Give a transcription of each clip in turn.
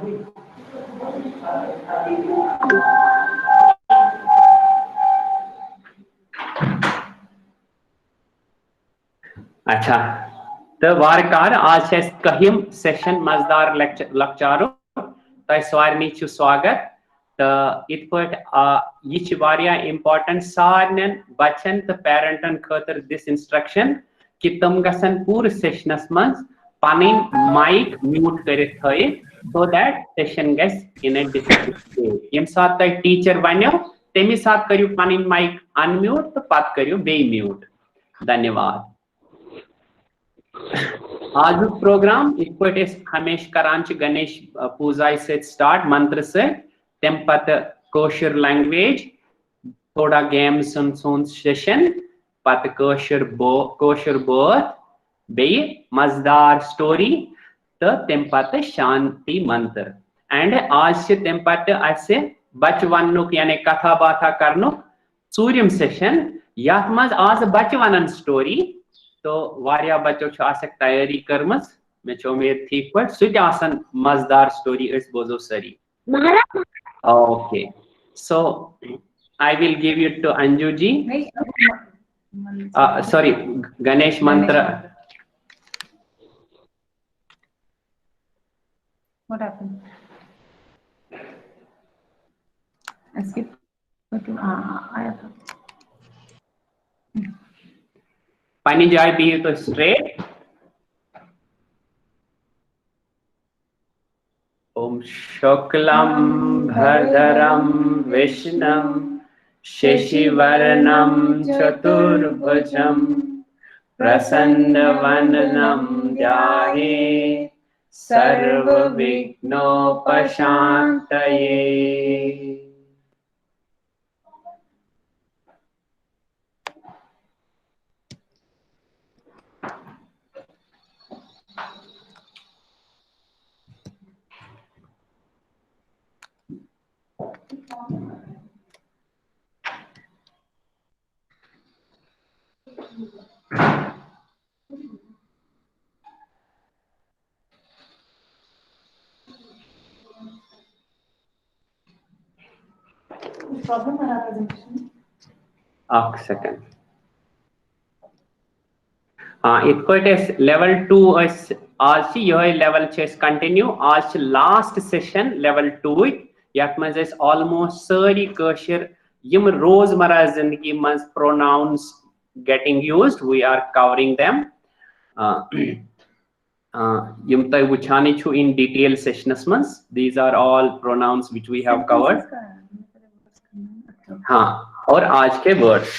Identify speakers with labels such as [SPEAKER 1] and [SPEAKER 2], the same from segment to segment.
[SPEAKER 1] अच्छा तो वारकार आज कहम सेशन मजदार लक्चारू तह सारे स्वागत तो इत यह इम्पोर्टेंट सारे बचन तो पेरेंटन खतर दिस इंस्ट्रक्शन कि तुम गसन पूरे सेशनस मज पन माइक म्यूट कर so that session goes in a discipline यम सात तह टीचर वनो तमी सात करू पन माइक अनम्यूट तो पत करू बे म्यूट। धन्यवाद। आज प्रोग्राम इत पे हमेशा करान गणेश पूजा स्टार्ट मंत्र से तम पत कोशर लैंग्वेज थोड़ा गेम्स सोन सेशन पत कोशर बात बे मजेदार स्टोरी तो तम पत शांति मंत्र एंड आज तम पत बच वन यानी कथा बाथा कर चूरम सेशन यथ मज आज बच वन स्टोरी तो वारिया बच्चों तैयारी कर्म मे उम्मीद ठीक पे सह मजेदार स्टोरी बोजो सारी। Okay so I will give you to Anju ji sorry Ganesh mantra.
[SPEAKER 2] What happened? I skipped.
[SPEAKER 1] पानी जाए भी तो स्ट्रेट। ओम शुक्लम भरधरम विष्णुम शशिवर्णम चतुर्भुजम प्रसन्नवदनं ध्याये सर्वविघ्नोपशान्तये।
[SPEAKER 2] Problem है presentation?
[SPEAKER 1] एक सेकंड। हाँ इत पे लेवल 2 आज यह लेवल कंटिन्यू आज लास्ट सेशन लेवल 2 यथ मज ऑलमोस्ट सारी कशर यम रोजमर्रा जिंदगी मज pronouns getting used we are covering them यम तुम वुचान इन डिटेल सेशनस मज these are all pronouns which we have covered. हाँ और आज के वर्ड्स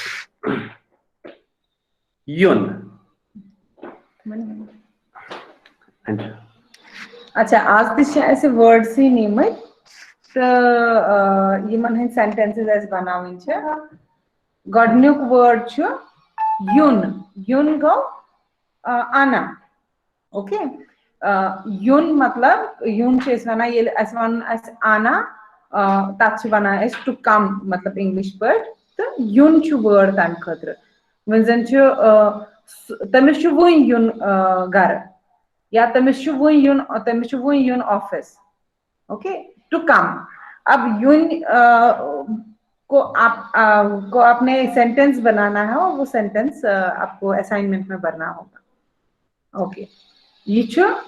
[SPEAKER 1] युन।
[SPEAKER 2] अच्छा आज तो ऐसे वर्ड्स ही नहीं मत तो यमन हन सेंटेंसेस ऐसे बनावन छ गॉडन्युक वर्ड छ युन युन गो आना ओके युन मतलब युन छ वना ये वन आना तथ वन टू कम मतलब इंग्लिश पर तो युन छ वर्ड तम खतर वन जन तमिस वन युन घर या तमिस वन युन ऑफिस ओके टू कम। अब युन को आपने सेंटेंस बनाना है और वो सेंटेंस आपको असाइनमेंट में भरना होगा। ओके ये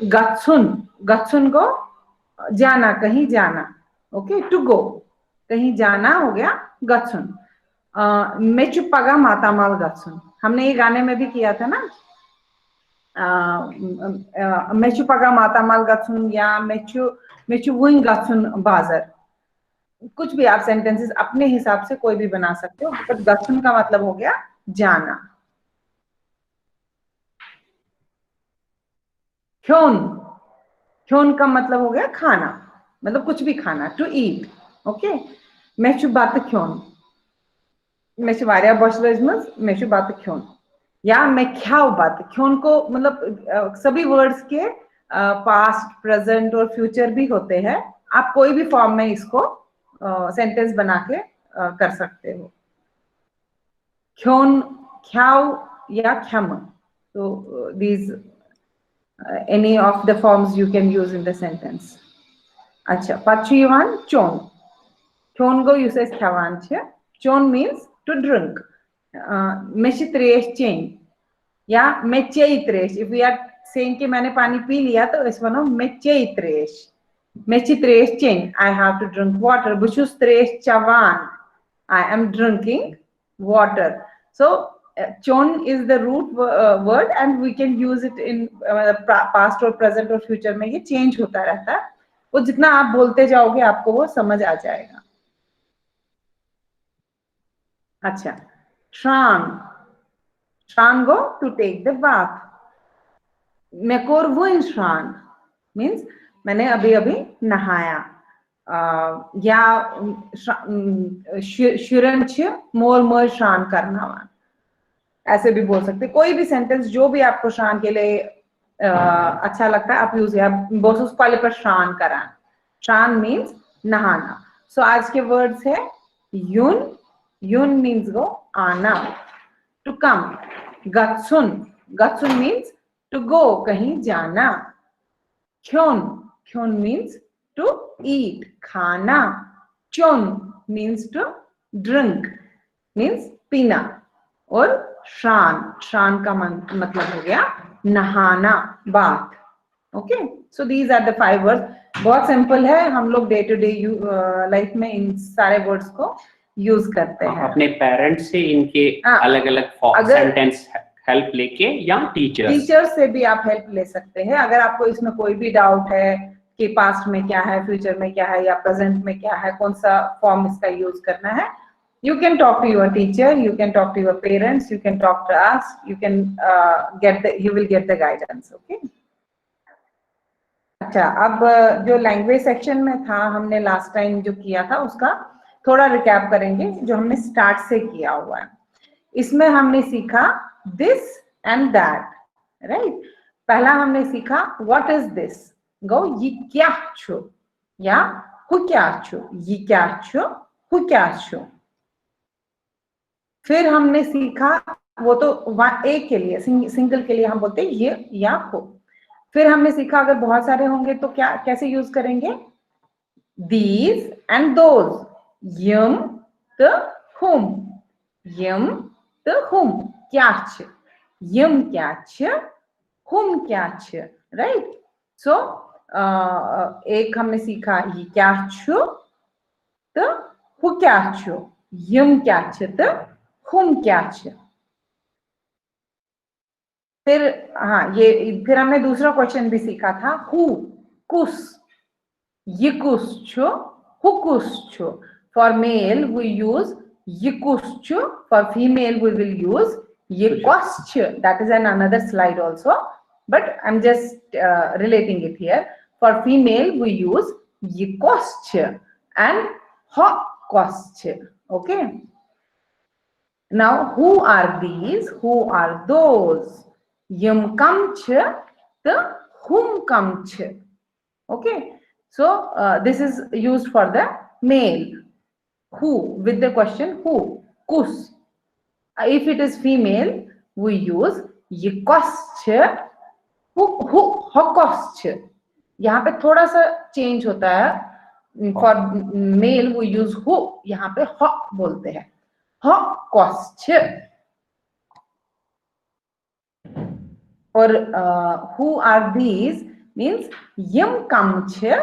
[SPEAKER 2] गत्सुन गत्सुन को जाना कहीं जाना ओके टू गो कहीं जाना हो गया गत्सुन। मेचु पगा मातामाल गत्सुन हमने ये गाने में भी किया था ना मेचु पगा मातामाल गत्सुन या मेचु वुन गत्सुन बाजार कुछ भी आप सेंटेंसेस अपने हिसाब से कोई भी बना सकते हो बट गत्सुन का मतलब हो गया जाना। ख्योन ख्योन का मतलब हो गया खाना मतलब कुछ भी खाना टू ईट ओके। मेचु बात ख्योन मेचु वारिया बॉशलर्स मेचु बात ख्योन या मैं ख्याव बात ख्योन को मतलब सभी वर्ड्स के पास्ट प्रेजेंट और फ्यूचर भी होते हैं। आप कोई भी फॉर्म में इसको सेंटेंस बना के कर सकते हो। ख्योन ख्याव या ख्यम तो these any of the forms you can use in the sentence। Acha, pachuiwan chon. Chongo uses khavanche. Chon means to drink. Meshitresh chain. या मेचेइत्रेश. If we are saying कि मैंने पानी पी लिया तो इस वनो मेचेइत्रेश. Mechitresh chain. I have to drink water. Bushus tresh chavan. I am drinking water. So chon is the root word and we can use it in past or present or future में ये change होता रहता है. वो जितना आप बोलते जाओगे आपको वो समझ आ जाएगा. अच्छा, Shran. Shran go to take the bath. Mekor vuin Shran means मैंने अभी अभी नहाया. या शुरंच मोर मोर शान करना वा. ऐसे भी बोल सकते. कोई भी सेंटेंस जो भी आपको शान के लिए अच्छा लगता है आप यूज या बोस वाले पर शान करा. शान मीन्स नहाना. सो आज के वर्ड्स है यून. यून मीन्स गो आना. To come. गत्सुन. गत्सुन मीन्स टू गो कहीं जाना. क्यों. क्यों means to eat, खाना. चोन means to drink, means पीना. और शान. शान का मतलब हो गया नहाना, bath. Okay, so these are the 5 words. बहुत सिंपल है. हम लोग डे टू डे लाइफ में इन सारे वर्ड्स को यूज करते हैं.
[SPEAKER 1] अपने पेरेंट्स से इनके अलग अलग सेंटेंस हेल्प लेके या टीचर
[SPEAKER 2] से भी आप हेल्प ले सकते हैं. अगर आपको इसमें कोई भी डाउट है कि पास्ट में क्या है, फ्यूचर में क्या है या प्रेजेंट में क्या है, कौन सा फॉर्म इसका यूज करना है, you can talk to your teacher, you can talk to your parents, you can talk to us, you can you will get the guidance. Okay. अच्छा, अब जो लैंग्वेज सेक्शन में था हमने लास्ट टाइम जो किया था उसका थोड़ा रिकैप करेंगे जो हमने स्टार्ट से किया हुआ है. इसमें हमने सीखा दिस एंड दैट. राइट. पहला हमने सीखा व्हाट इज दिस. गो ये क्या छो या हु क्या छो. ये क्या छो, हु क्या छो. फिर हमने सीखा वो तो एक के लिए सिंगल के लिए हम बोलते हैं ये या हो. फिर हमने सीखा अगर बहुत सारे होंगे तो क्या कैसे यूज करेंगे. these and those. यम त हुम. यम त हुम. क्या छ. यम क्या छ, हुम क्या छ. राइट. सो एक हमने सीखा ये क्या छो तो हु क्या छो. यम क्या छ तो हुम क्या छ. फिर ये फिर हमने दूसरा क्वेश्चन भी सीखा था हु कुस. ये कुस छो, हु कुस छो. फॉर मेल वी यूज ये कुस छो. For female we will use ये क्वस छ. That is an another slide also but I'm just relating it here. For female we use ye kosch and ho kosch. Okay. Now who are these, who are those. Yum kamch the hum kamch. Okay, so this is used for the male. Who with the question who. Kus. If it is female we use ye kosch, हु हॉकोस्च. यहाँ पे थोड़ा सा change होता है. For male वो use हु, यहाँ पे हॉ बोलते हैं. हॉकोस्च. और हु आर दीज मीन्स यम कम छ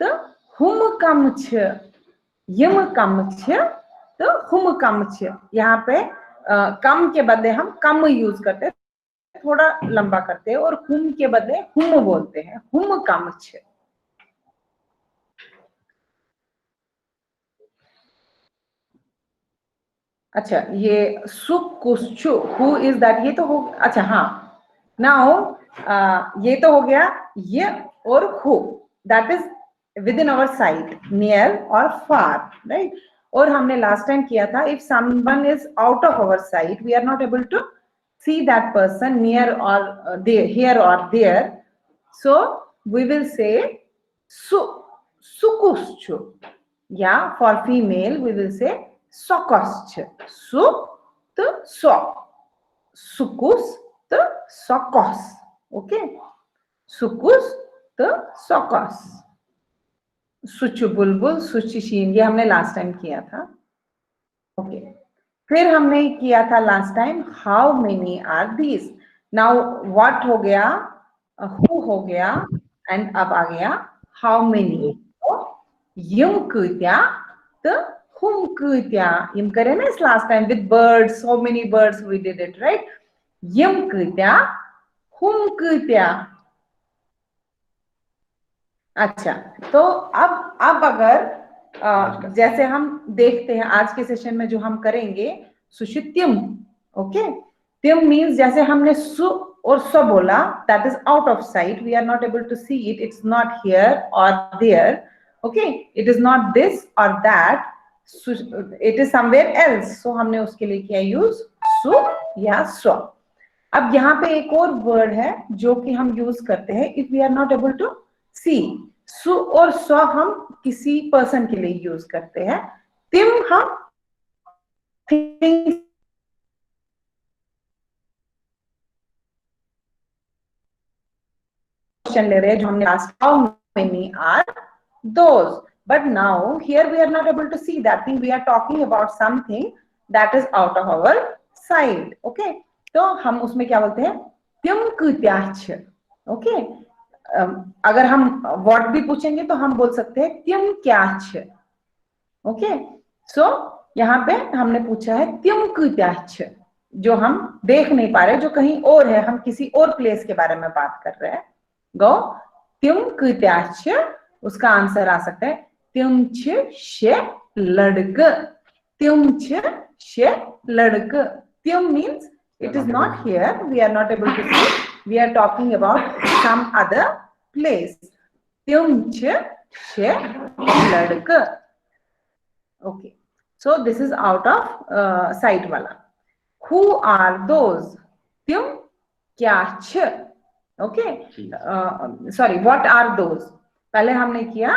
[SPEAKER 2] तो हुम कम छ. यम कम छ तो हुम कम छ. यहाँ पे कम के बदले हम कम यूज करते हैं, थोड़ा लंबा करते हैं. और हुम के बदले हुम बोलते हैं. हुम कम छ. अच्छा, ये सुकुश्चु हु इज दैट. ये तो हो. अच्छा हाँ. नाउ ये तो हो गया ये और हु. That is within our sight, near और फार. राइट. और हमने लास्ट टाइम किया था if someone is out of our sight we are not able to see that person near or there, here or there, so we will say sukuschu. Yeah, for female we will say sokosch. Su to so, sukus to sokos. Okay, sukus to sokos. सुच बुलबुल, सुच शीन, ये हमने last time किया था। Okay, फिर हमने किया था last time how many are these. Now what हो गया, हु हो गया, एंड अब आ गया हाउ मेनी। तो यम कत्या तो हुम कत्या, यम करे ना इस last time with birds, how many birds we did it, right. यम कत्या हुम कत्या। अच्छा, तो अब अगर जैसे हम देखते हैं आज के सेशन में जो हम करेंगे सुशित्यम। ओके, त्यम मीन्स जैसे हमने सु और स बोला, that is out of sight, we are not able to see it, it's not here or there. Okay, it is not this or that, it is somewhere else, so हमने उसके लिए किया यूज सु या स्व। अब यहाँ पे एक और वर्ड है जो कि हम यूज करते हैं if we are not able to see. सु और स्व हम किसी पर्सन के लिए यूज करते हैं, तिम हम क्वेश्चन ले रहे हैं जो हमने last, how many are those, but now here we are not able to see that thing, we are talking about something that is out of our side. Okay, तो हम उसमें क्या बोलते हैं, तिम कुत्याच। ओके, अगर हम व्हाट भी पूछेंगे तो हम बोल सकते हैं तिम क्याच। ओके, सो यहाँ पे हमने पूछा है तिम कुत्याच, जो हम देख नहीं पा रहे, जो कहीं और है, हम किसी और प्लेस के बारे में बात कर रहे हैं। गो तिम कुत्याच, उसका आंसर आ सकता है तिम छे लड़क, तिम छे लड़क। तिम means it is not here, we are not able to see, we are talking about some other place. Tyum she ladka. Okay, so this is out of sight wala. Who are those? Tyum kya ch? Okay, sorry, what are those? पहले हमने किया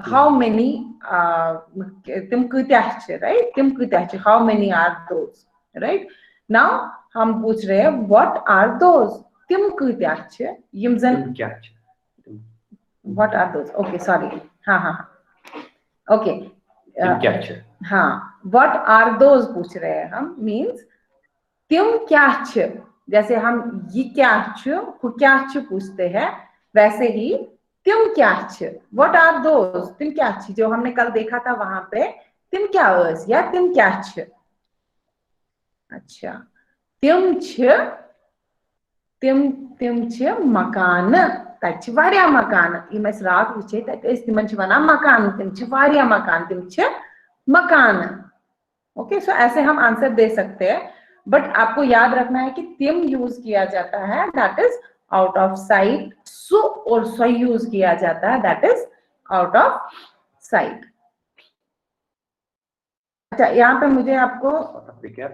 [SPEAKER 2] how many, तुम कितने, right? तुम कितने, how many are those, right? Now हम पूछ रहे हैं what are those? तुम कितने, यमजन what are those? Okay, sorry, हाँ हाँ हाँ, okay, हाँ, what are those पूछ रहे हैं हम, means तुम क्या छ, जैसे हम ये क्या छ पूछते हैं, वैसे ही तुम क्या छ, व्हाट आर दोज, तुम क्या छ, जो हमने कल देखा था वहां पे तुम क्या अर्स या तुम क्या छ। अच्छा, तुम छ मकान, तच वारिया मकान, यम अस रात वुचे तत अस तिमन छ वनान मकान, तुम छ वारिया मकान, तुम छ मकान। ओके, सो ऐसे हम आंसर दे सकते हैं, बट आपको याद रखना है कि तिम यूज किया जाता है that is out of site, सु और स्व यूज किया जाता है that is out of site. अच्छा, यहाँ पे मुझे आपको,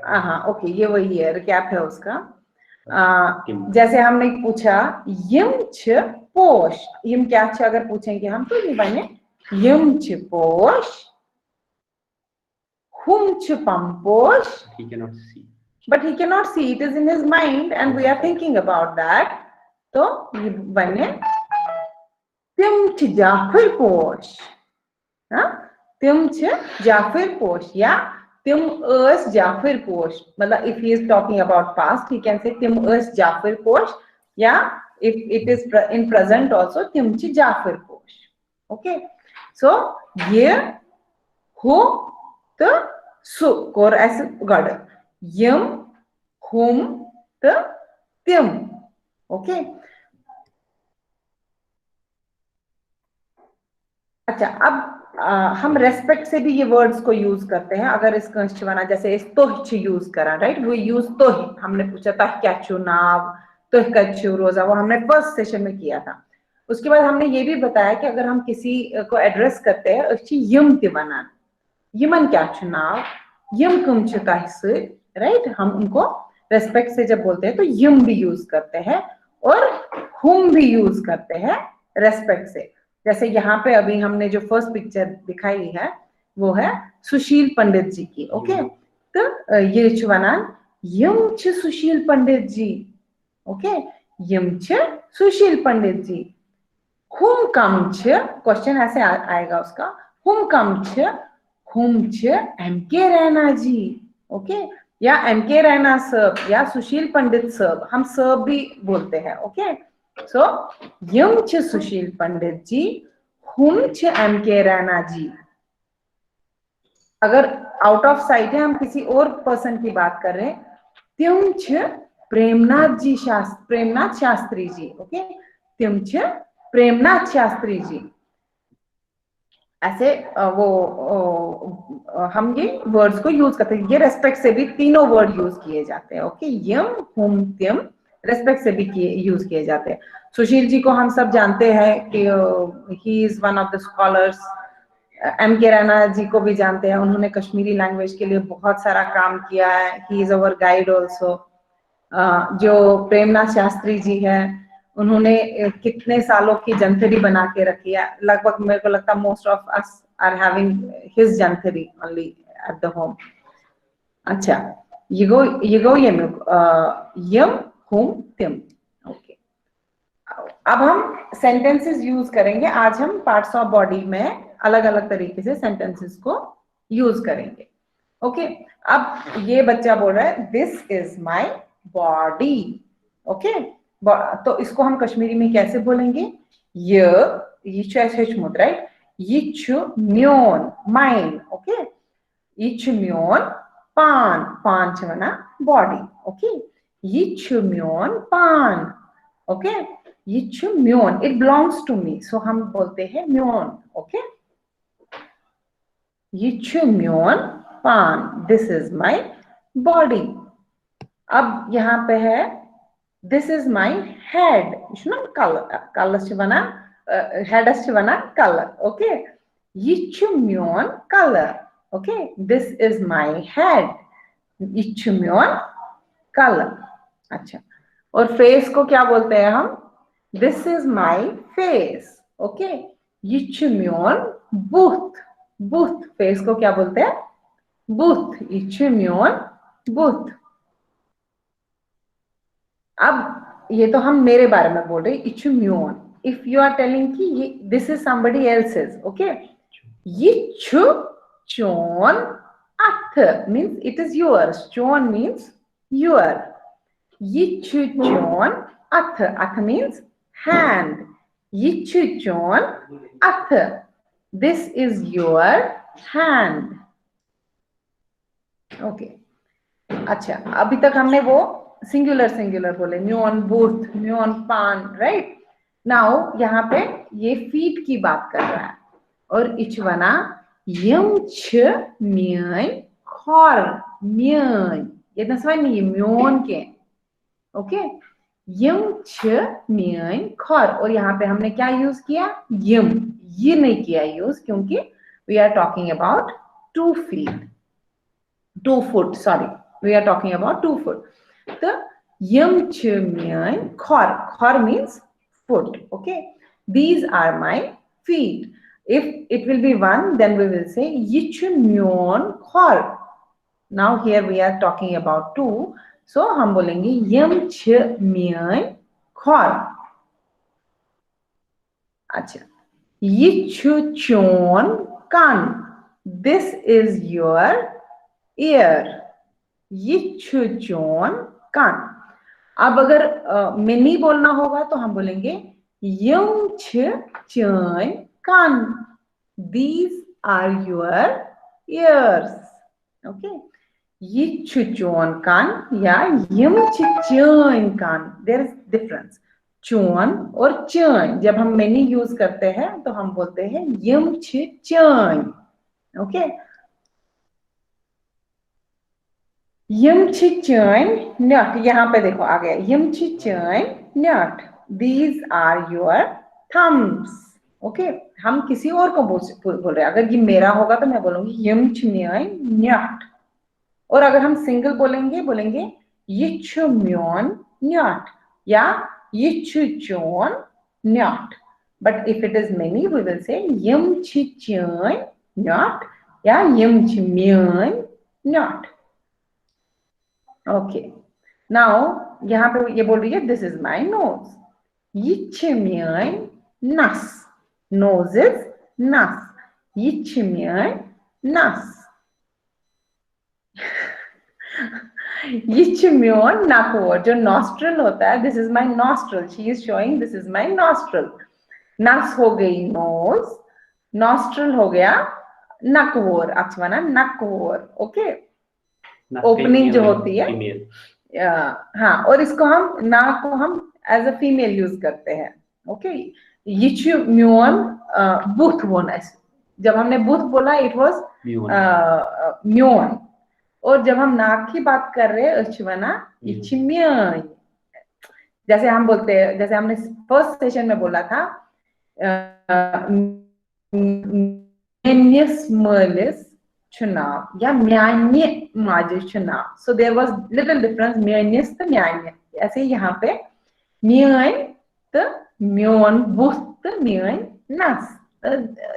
[SPEAKER 2] हाँ ओके, ये वही है, रिकैप है उसका। जैसे हमने पूछा यम छ पोश, यम क्या छ अगर पूछेंगे हम तो ये बने यम छ पोश, हुम छ पम्पोश, but he cannot see, it is in his mind and we are thinking about that, तो ये बने तिम छ जाफर पोश, हाँ, तिम छ जाफर पोश या तिम अस जाफर पोश, मतलब if he is talking about past he can say तिम अस जाफर पोश, या if it is in present also तिम छ जाफर पोश। okay, so ये हो तो सु कोर ऐसे गड़ यम हुम तो तिम। ओके, अच्छा, अब हम रेस्पेक्ट से भी ये वर्ड्स को यूज करते हैं, अगर इस कंस्टिवना जैसे इस तोह यूज करा, राइट, वो यूज तोह, हमने पूछा था क्या चुनाव तोह कच्छु रोजा, वो हमने फर्स्ट सेशन में किया था। उसके बाद हमने ये भी बताया कि अगर हम किसी को एड्रेस करते हैं अच्छी यम तिवना, यमन क्या चुनाव, यम कुम चुताहिस, राइट, हम उनको रेस्पेक्ट से जब बोलते हैं तो यम भी यूज करते हैं और हुम भी यूज करते हैं रेस्पेक्ट से। जैसे यहाँ पे अभी हमने जो फर्स्ट पिक्चर दिखाई है वो है सुशील पंडित जी की। ओके, तो ये छुवानान यम छ सुशील पंडित जी। ओके, यम छ सुशील पंडित जी। हुम कम छ, क्वेश्चन ऐसे आएगा उसका, हुम कम छ, हुम छ एम के रैना जी, ओके, या एम के रैना सब, या सुशील पंडित सब, हम सब भी बोलते हैं, ओके। सो यम छ सुशील पंडित जी, हुम छ एम के रैना जी। अगर आउट ऑफ साइट है, हम किसी और पर्सन की बात कर रहे हैं, त्युम छ प्रेमनाथ शास्त्री जी, ओके, त्युम छ प्रेमनाथ शास्त्री जी। ऐसे हम ये वर्ड्स को यूज करते हैं, ये रेस्पेक्ट से भी तीनों वर्ड यूज किए जाते हैं, ओके, यम हुम त्यम रेस्पेक्ट से भी यूज किए जाते हैं। सुशील जी को हम सब जानते हैं कि he is one of the scholars. M K Raina जी को भी जानते हैं, उन्होंने कश्मीरी लैंग्वेज के लिए बहुत सारा काम किया है, he is our guide also. जो प्रेमनाथ शास्त्री जी हैं, उन्होंने कितने सालों की जंतरी बना के रखी है, लगभग मेरे को लगता है most of us are having his जंतरी ओनली एट द होम। अच्छा, ये गो यम हुम तिम, ओके। अब हम सेंटेंसेस यूज करेंगे, आज हम पार्ट्स ऑफ बॉडी में अलग अलग तरीके से सेंटेंसेस को यूज करेंगे, ओके। अब ये बच्चा बोल रहा है this is my body, okay, तो इसको हम कश्मीरी में कैसे बोलेंगे, राइट, म्योन माइन, ओके, म्योन पान, पान छवना बॉडी, ओके, म्योन पान, ओके, म्योन it belongs to me, so हम बोलते हैं म्योन, ओके, म्योन पान, दिस इज माई बॉडी। अब यहाँ पे है this is my head, colour colour, okay, म्योन colour, okay, this is my head, म्योन colour. अच्छा, और फेस को क्या बोलते हैं हम, this is my face, okay, म्योन booth, booth, face को क्या बोलते हैं, बुथ, म्योन बुथ। अब ये तो हम मेरे बारे में बोल रहे, म्योन, इफ यू आर टेलिंग कि ये this is somebody else's, okay, चोन अथ मीन्स इट इज योर्स, चोन मीन्स योर, चोन अथ, अथ मीन्स हैंड, चोन अथ, this is your hand, okay. अच्छा, अभी तक हमने वो सिंगुलर सिंगुलर बोले, म्योन बुथ, म्योन पान, राइट। नाउ यहाँ पे ये फीट की बात कर रहा है, और इचवना यम छ म्यन खर, म्यन, ये नसवानी ये म्योन के, ओके, यम छ म्यन खर, और यहाँ पे हमने क्या यूज किया, यम, ये नहीं किया यूज, क्योंकि we are talking about 2 feet, 2 foot, sorry, we are talking about 2 foot. The yum chimyan khor means foot, okay, these are my feet. If it will be 1, then we will say yichmyon khor. Now here we are talking about 2, so hum bolenge yum chimyan khor. Acha, yichuchon kan, this is your ear, yichuchon kan. अब अगर mini बोलना होगा तो हम बोलेंगे यम चन कान, these are your ears, okay, yichuchon कान या यम चन कान, देयर इज डिफरेंस, चोन और चन, जब हम मिनी यूज करते हैं तो हम बोलते हैं यम चन, ओके। नट, यहाँ पे देखो आ गया नट, these are your thumbs, okay, हम किसी और को बोल रहे हैं, अगर ये मेरा होगा तो मैं बोलूंगी नट, और अगर हम सिंगल बोलेंगे नट या चोन नट, but if it is many we will say नट या नट, ओके। नाउ यहाँ पे ये बोल रही है this is my nose, nas. Nose is nas. Yih chh mian nas. Yih myon nakor, जो nostril होता है, this is my nostril. She is showing this is my nostril. Nas हो गई nose, nostril हो गया nakor. अक्षवना nakor, okay? Opening जो होती है, हाँ, और इसको हम नाक को हम as a female use करते हैं, okay? Yih myon boothwoness. जब हमने booth बोला, it was myon. और जब हम नाक की बात कर रहे हैं अश्वना इच्छम्य, जैसे हम बोलते हैं, जैसे हमने फर्स्ट सेशन में बोला था म्यान्यस्मलिस चुनाव या म्यान्य माजे चुनाव. So there was little difference, म्यान्यस्त म्यान्य. ऐसे यहाँ पे म्यान त म्योन बुत म्यान नास.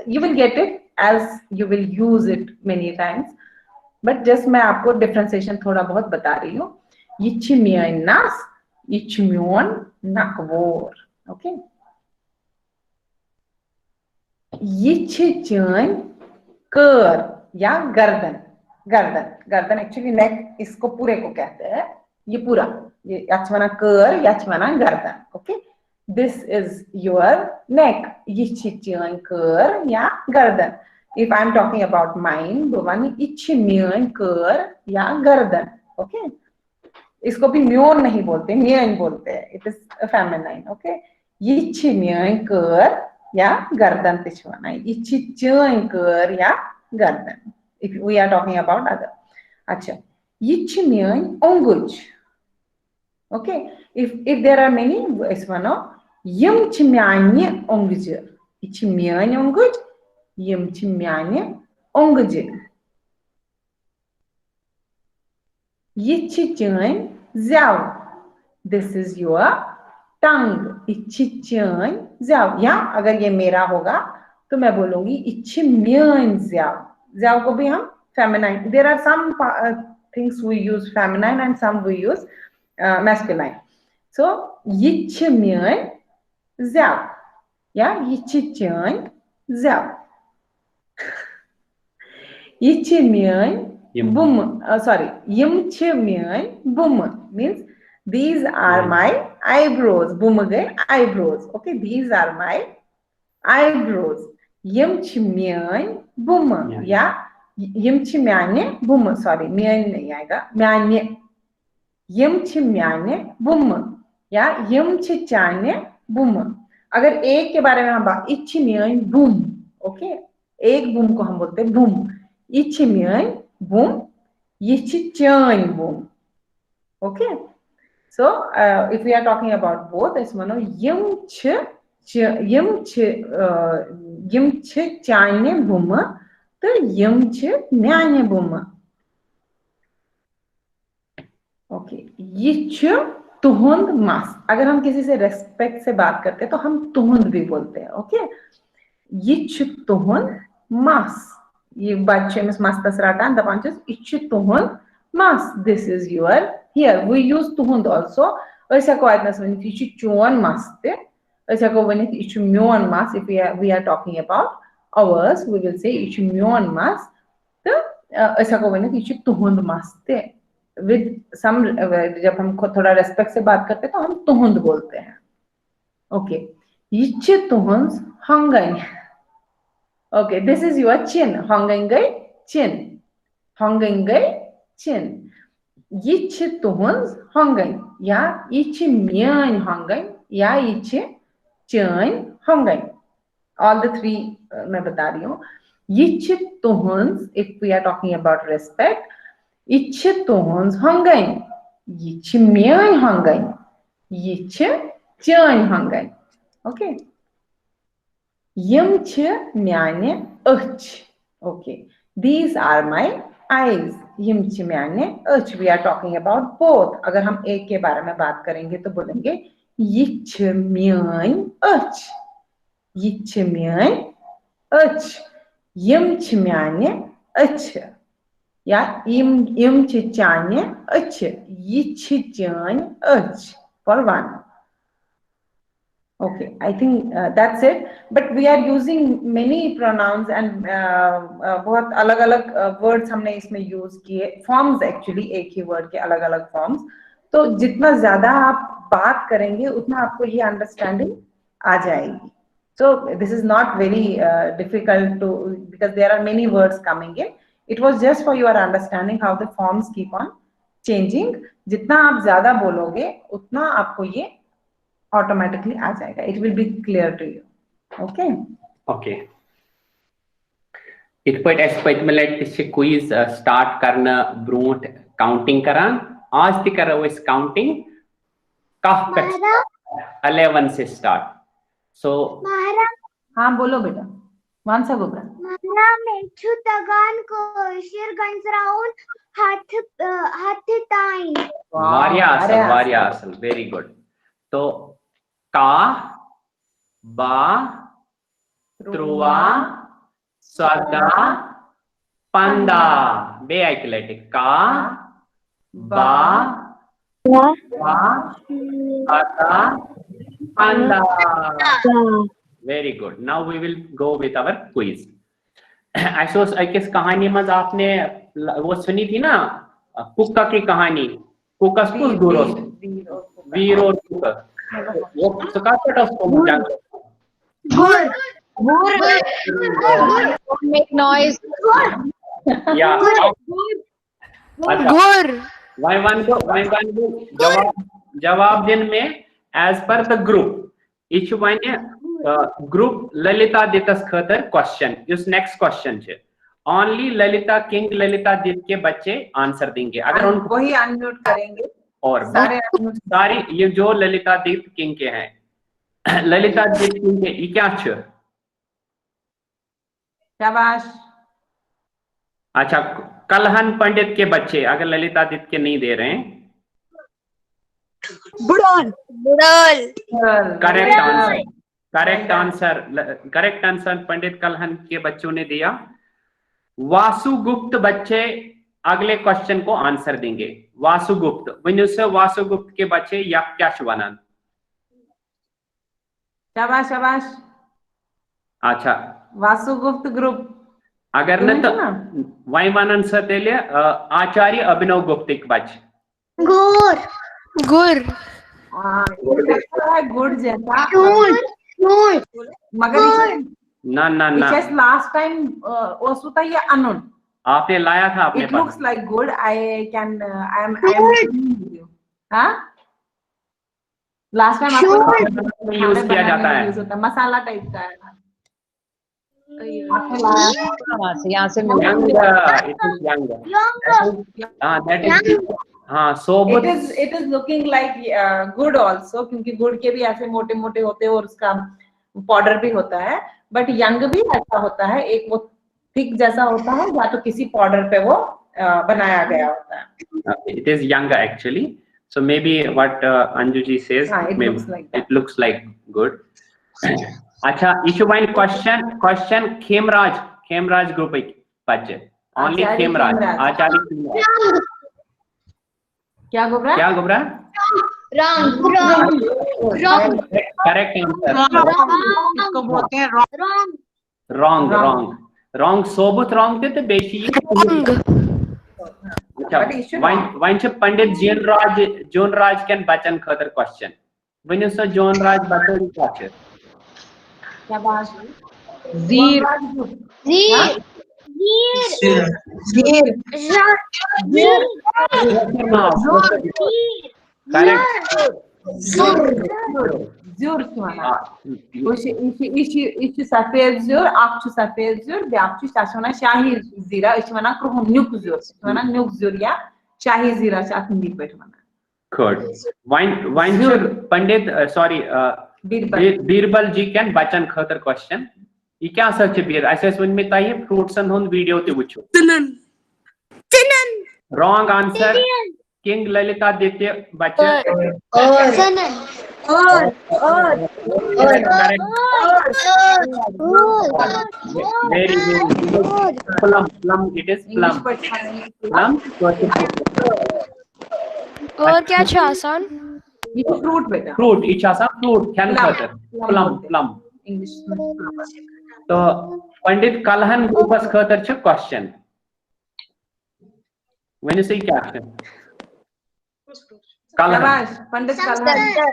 [SPEAKER 2] You will get it as you will use it many times. But just मैं आपको डिफरेंशिएशन थोड़ा बहुत बता रही हूँ. यिच म्योन नास, यिच म्योन नकवोर. ओके, यिच चन कर या गर्दन. गर्दन एक्चुअली नेक इसको पूरे को कहते हैं. ये पूरा, ये याचवना कर, याचवना गर्दन. Okay, this is your neck. यिच चन कर या गर्दन. If I'm talking about mine, बोवानी इच्छ म्योन कर या गर्दन. ओके, इसको भी म्योन नहीं बोलते, म्योन बोलते हैं. It is feminine. ओके, इच्छ म्योन कर या गर्दन तिछवाना. इच्छ चन कर या गर्दन. If we are talking about other. अच्छा, इच्छ म्योन ओंगुज. Okay, if there are many, इस वनो यम चिम्यान्य ओंगुज. इच्छ म्योन ओंगुज, yim chimyane ongje. Yichi chun zao. This is your tongue. Ichi chun zao. या अगर ये मेरा होगा तो मैं बोलूंगी इchi म्यन zao. Zao को भी हम feminine. There are some things we use feminine and some we use masculine. So yichi म्यन zao. या yichi chun zao. Bum means these are my eyebrows. Bum eyebrows. Okay, these are my eyebrows. Bum. Yeah, bum. Sorry, nahi aayega. Bum. Yeah, bum. अगर एक के बारे में हम बात boom. Okay, एक boom को हम बोलते हैं बूम. इच म्योन बूम, इच चन बूम. Okay, so if we are talking about both, इस मानो यम छ चाने बूम तो यम छ म्याने बूम. ओके, इच तुहुंद मास. अगर हम किसी से रेस्पेक्ट से बात करते हैं तो हम तुहुंद भी बोलते हैं. ओके, यिच तुहुंद मास. ये बच्चे में मास तसराटा and the punches इच तुहुंद मास. This is your here. We use तुहुंद also. ऐसा को आयत नस्वन इच चुवन मास ते. ऐसा को वनित इच म्योन मास. If we are talking about ours, we will say इच म्योन मास. तो ऐसा को वनित इच तुहुंद मास ते. With some जब हम थोड़ा रेस्पेक्ट से बात करते हैं तो हम तुहुंद बोलते हैं. ओके, इच तुहुंद हंगन. Okay, this is your chin. हंगंगई चिन. हंगंगई चिन. इच तुहुंद हंगन या इच म्यान हंगन या इच चन हंगन. ऑल द थ्री मैं बता रही हूँ. इच तुहुंद, if we are talking about respect, इच तुहुंद हंगन, इच म्यान हंगन, इच चन हंगन. ओके, यम छ म्याने अच. Okay, these are my eyes. यम छ म्याने अच. We are talking about both. अगर हम एक के बारे में बात करेंगे तो बोलेंगे यिच म्यान अच, यिच म्यान अच, यम छ म्याने अच या यम छ चाने अच, यिच चन अच. For one. Okay, I think that's it. But we are using many pronouns and बहुत अलग-अलग words हमने इसमें use किए. Forms actually एक ही word के अलग-अलग forms. तो जितना ज़्यादा आप बात करेंगे उतना आपको ये understanding आ जाएगी. So this is not very difficult to, because there are many words coming in. It was just for your understanding how the forms keep on changing. जितना आप ज़्यादा बोलोगे उतना आपको ये automatically आ जाएगा. It will be clear to you. Okay.
[SPEAKER 1] Okay. It put as put me let this quiz start करना brute counting करान. आज ती करो इस counting कहाँ पे 11 से start. So
[SPEAKER 2] हाँ बोलो बेटा. Once ago ब्रा.
[SPEAKER 3] मारा मेचू तगान को शिर गंसराउन हाथ ताइन.
[SPEAKER 1] वारिया असल very good. तो का बा त्रुवा सदा पंदा बे ऐकलेट का बा सदा पंदा. Very good. Now we will go with our quiz. I किस कहानी में आपने वो सुनी थी ना, कुक्का की कहानी, कुक्का स्कूल गुरु वीर और कुक्का, वो सकाट उसको मुझे
[SPEAKER 3] make noise.
[SPEAKER 1] या जवाब दिन में as per the group each one group Lalita दितस खतर question. इस next question छे only ललिता किंग ललिता दित के बच्चे आंसर देंगे. अगर उनको
[SPEAKER 2] वही अनम्यूट करेंगे
[SPEAKER 1] और सारे ये जो ललिता दीप किंग के हैं, ललिता दीप किंग के ये क्या छ?
[SPEAKER 2] शाबाश.
[SPEAKER 1] अच्छा, कलहन पंडित के बच्चे अगर ललिता दीप के नहीं दे रहे हैं,
[SPEAKER 3] बुड़ाल.
[SPEAKER 1] करेक्ट आंसर पंडित कलहन के बच्चों ने दिया. वासुगुप्त बच्चे अगले क्वेश्चन को आंसर देंगे. वासुगुप्त वनुष्य वासुगुप्त के बच्चे या क्या शुभानंद.
[SPEAKER 2] शाबाश शाबाश.
[SPEAKER 1] अच्छा,
[SPEAKER 2] वासुगुप्त ग्रुप
[SPEAKER 1] अगर न तो वैमानंद सतेले आचार्य अभिनव गुप्त के बच्चे.
[SPEAKER 3] गुर
[SPEAKER 2] गुड़ जैसा मगर
[SPEAKER 1] ना
[SPEAKER 2] लास्ट टाइम ओसुता ये अनून
[SPEAKER 1] आपने लाया था आपने.
[SPEAKER 2] It looks like good. I am हाँ लास्ट टाइम आपको
[SPEAKER 1] यूज किया जाता है,
[SPEAKER 2] यूज होता है, मसाला टाइप का है.
[SPEAKER 4] यहाँ से
[SPEAKER 1] हाँ सोबत.
[SPEAKER 2] It is looking like good also, क्योंकि गुड़ के भी ऐसे मोटे मोटे होते हैं और उसका पाउडर भी होता है. बट यंग भी ऐसा होता है, एक वो थिक जैसा होता है या तो किसी पाउडर पे वो बनाया गया होता है.
[SPEAKER 1] It is younger actually, so maybe what Anju ji says, it looks like good. अच्छा, issue one question Khemraj group बच्चे only खेमराज आचार्य
[SPEAKER 2] क्या गोबरा
[SPEAKER 1] करेक्ट
[SPEAKER 4] इसको बोलते हैं
[SPEAKER 1] रॉन्ग सोबत रॉन्ग थे तो बेशी. अच्छा, वन पंडित जोनराज के बच्चन खतर क्वेश्चन वनु सो जोनराज बच्चन क्या छे.
[SPEAKER 2] जीर Zür şuna. İşi safed zür, akçu safed zür, bir akçu şaşına şahi zira, işmana kruhum nük zür, işmana nük zür ya, şahi zira şatın dik betmana.
[SPEAKER 1] Good. Wine should Pandit, sorry, Birbal ji can bachan khatar question. ये क्या search बीर ऐसे समझ में ताई fruits and होन video ते वुचो.
[SPEAKER 3] Sinan.
[SPEAKER 1] Wrong answer. King Lalita Ditya बच्चे.
[SPEAKER 3] Sinan.
[SPEAKER 1] Very good. Plum. It is plum.
[SPEAKER 4] और क्या छा आसान.
[SPEAKER 2] ये फ्रूट बेटा
[SPEAKER 1] फ्रूट यह फ्रूट खेन खतर प्लम प्लम
[SPEAKER 2] इंग्लिश में
[SPEAKER 1] तो पंडित कलहन ग्रुपस खतर छ क्वेश्चन वनी से क्या है कलहन
[SPEAKER 2] शाबाश पंडित कलहन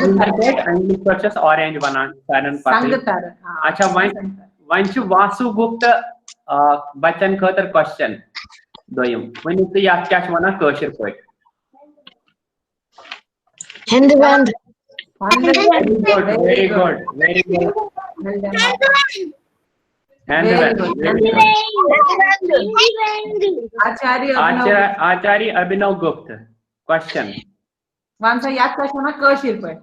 [SPEAKER 2] संतर
[SPEAKER 1] इंग्लिश पर्चस ऑरेंज बना सारन
[SPEAKER 2] संतर
[SPEAKER 1] अच्छा वन छ वासु गुप्त बच्चन खतर क्वेश्चन दोयम वनी से या क्या छ वना कशर पट
[SPEAKER 3] हिंदी बंद
[SPEAKER 1] वेरी गुड वेरी गुड आचार्य अभिनव गुप्त क्वेश्चन
[SPEAKER 2] वन सा याद कर शोना कशिर पे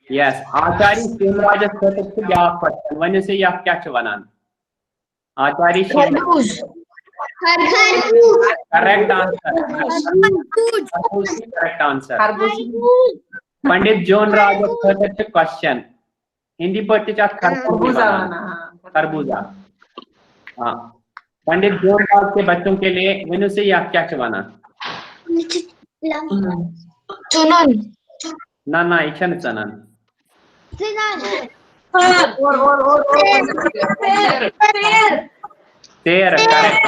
[SPEAKER 1] यस आचार्य श्रीनिवास खतर छ या क्वेश्चन वने से या क्या छ वनान आचार्य श्रीनिवास करेक्ट आंसर पंडित जोन राज खतर छ क्वेश्चन हिंदी पढ़ते छ खरबूजा हाँ पंडित जोन राज के बच्चों के लिए वनु से या क्या छ वनान
[SPEAKER 3] चुनन
[SPEAKER 1] ना इच्छन चनन तेर correct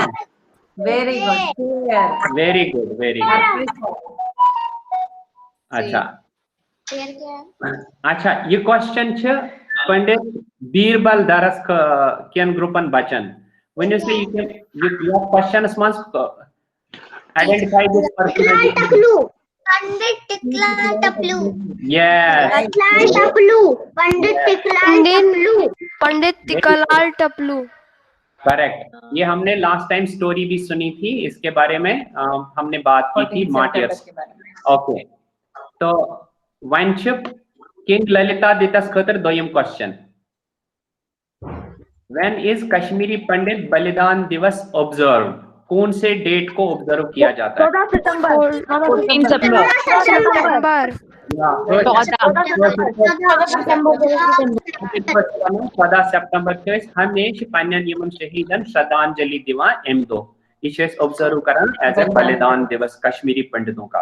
[SPEAKER 2] very good
[SPEAKER 1] very good very good अच्छा अच्छा ये क्वेश्चन छ पंडित बीरबल दरस केन ग्रुपन बचन वने से ये question must identify this person
[SPEAKER 3] Pandit Tikalal Taploo
[SPEAKER 1] yes
[SPEAKER 3] Pandit Tikalal Taploo
[SPEAKER 1] correct ये हमने लास्ट टाइम स्टोरी भी सुनी थी इसके बारे में हमने बात की थी मार्टियर्स ओके तो वंशिप किंग ललिता दितस खतर दोयम क्वेश्चन व्हेन इज कश्मीरी पंडित बलिदान दिवस ऑब्जर्व कौन से डेट को ऑब्जर्व किया जाता है
[SPEAKER 3] 14 सितंबर
[SPEAKER 1] 14 सितंबर के हमेशा पन्नन यमन शहीदन श्रद्धांजलि दिवान M2 इसे ऑब्जर्व करन एज ए बलिदान दिवस कश्मीरी पंडितों का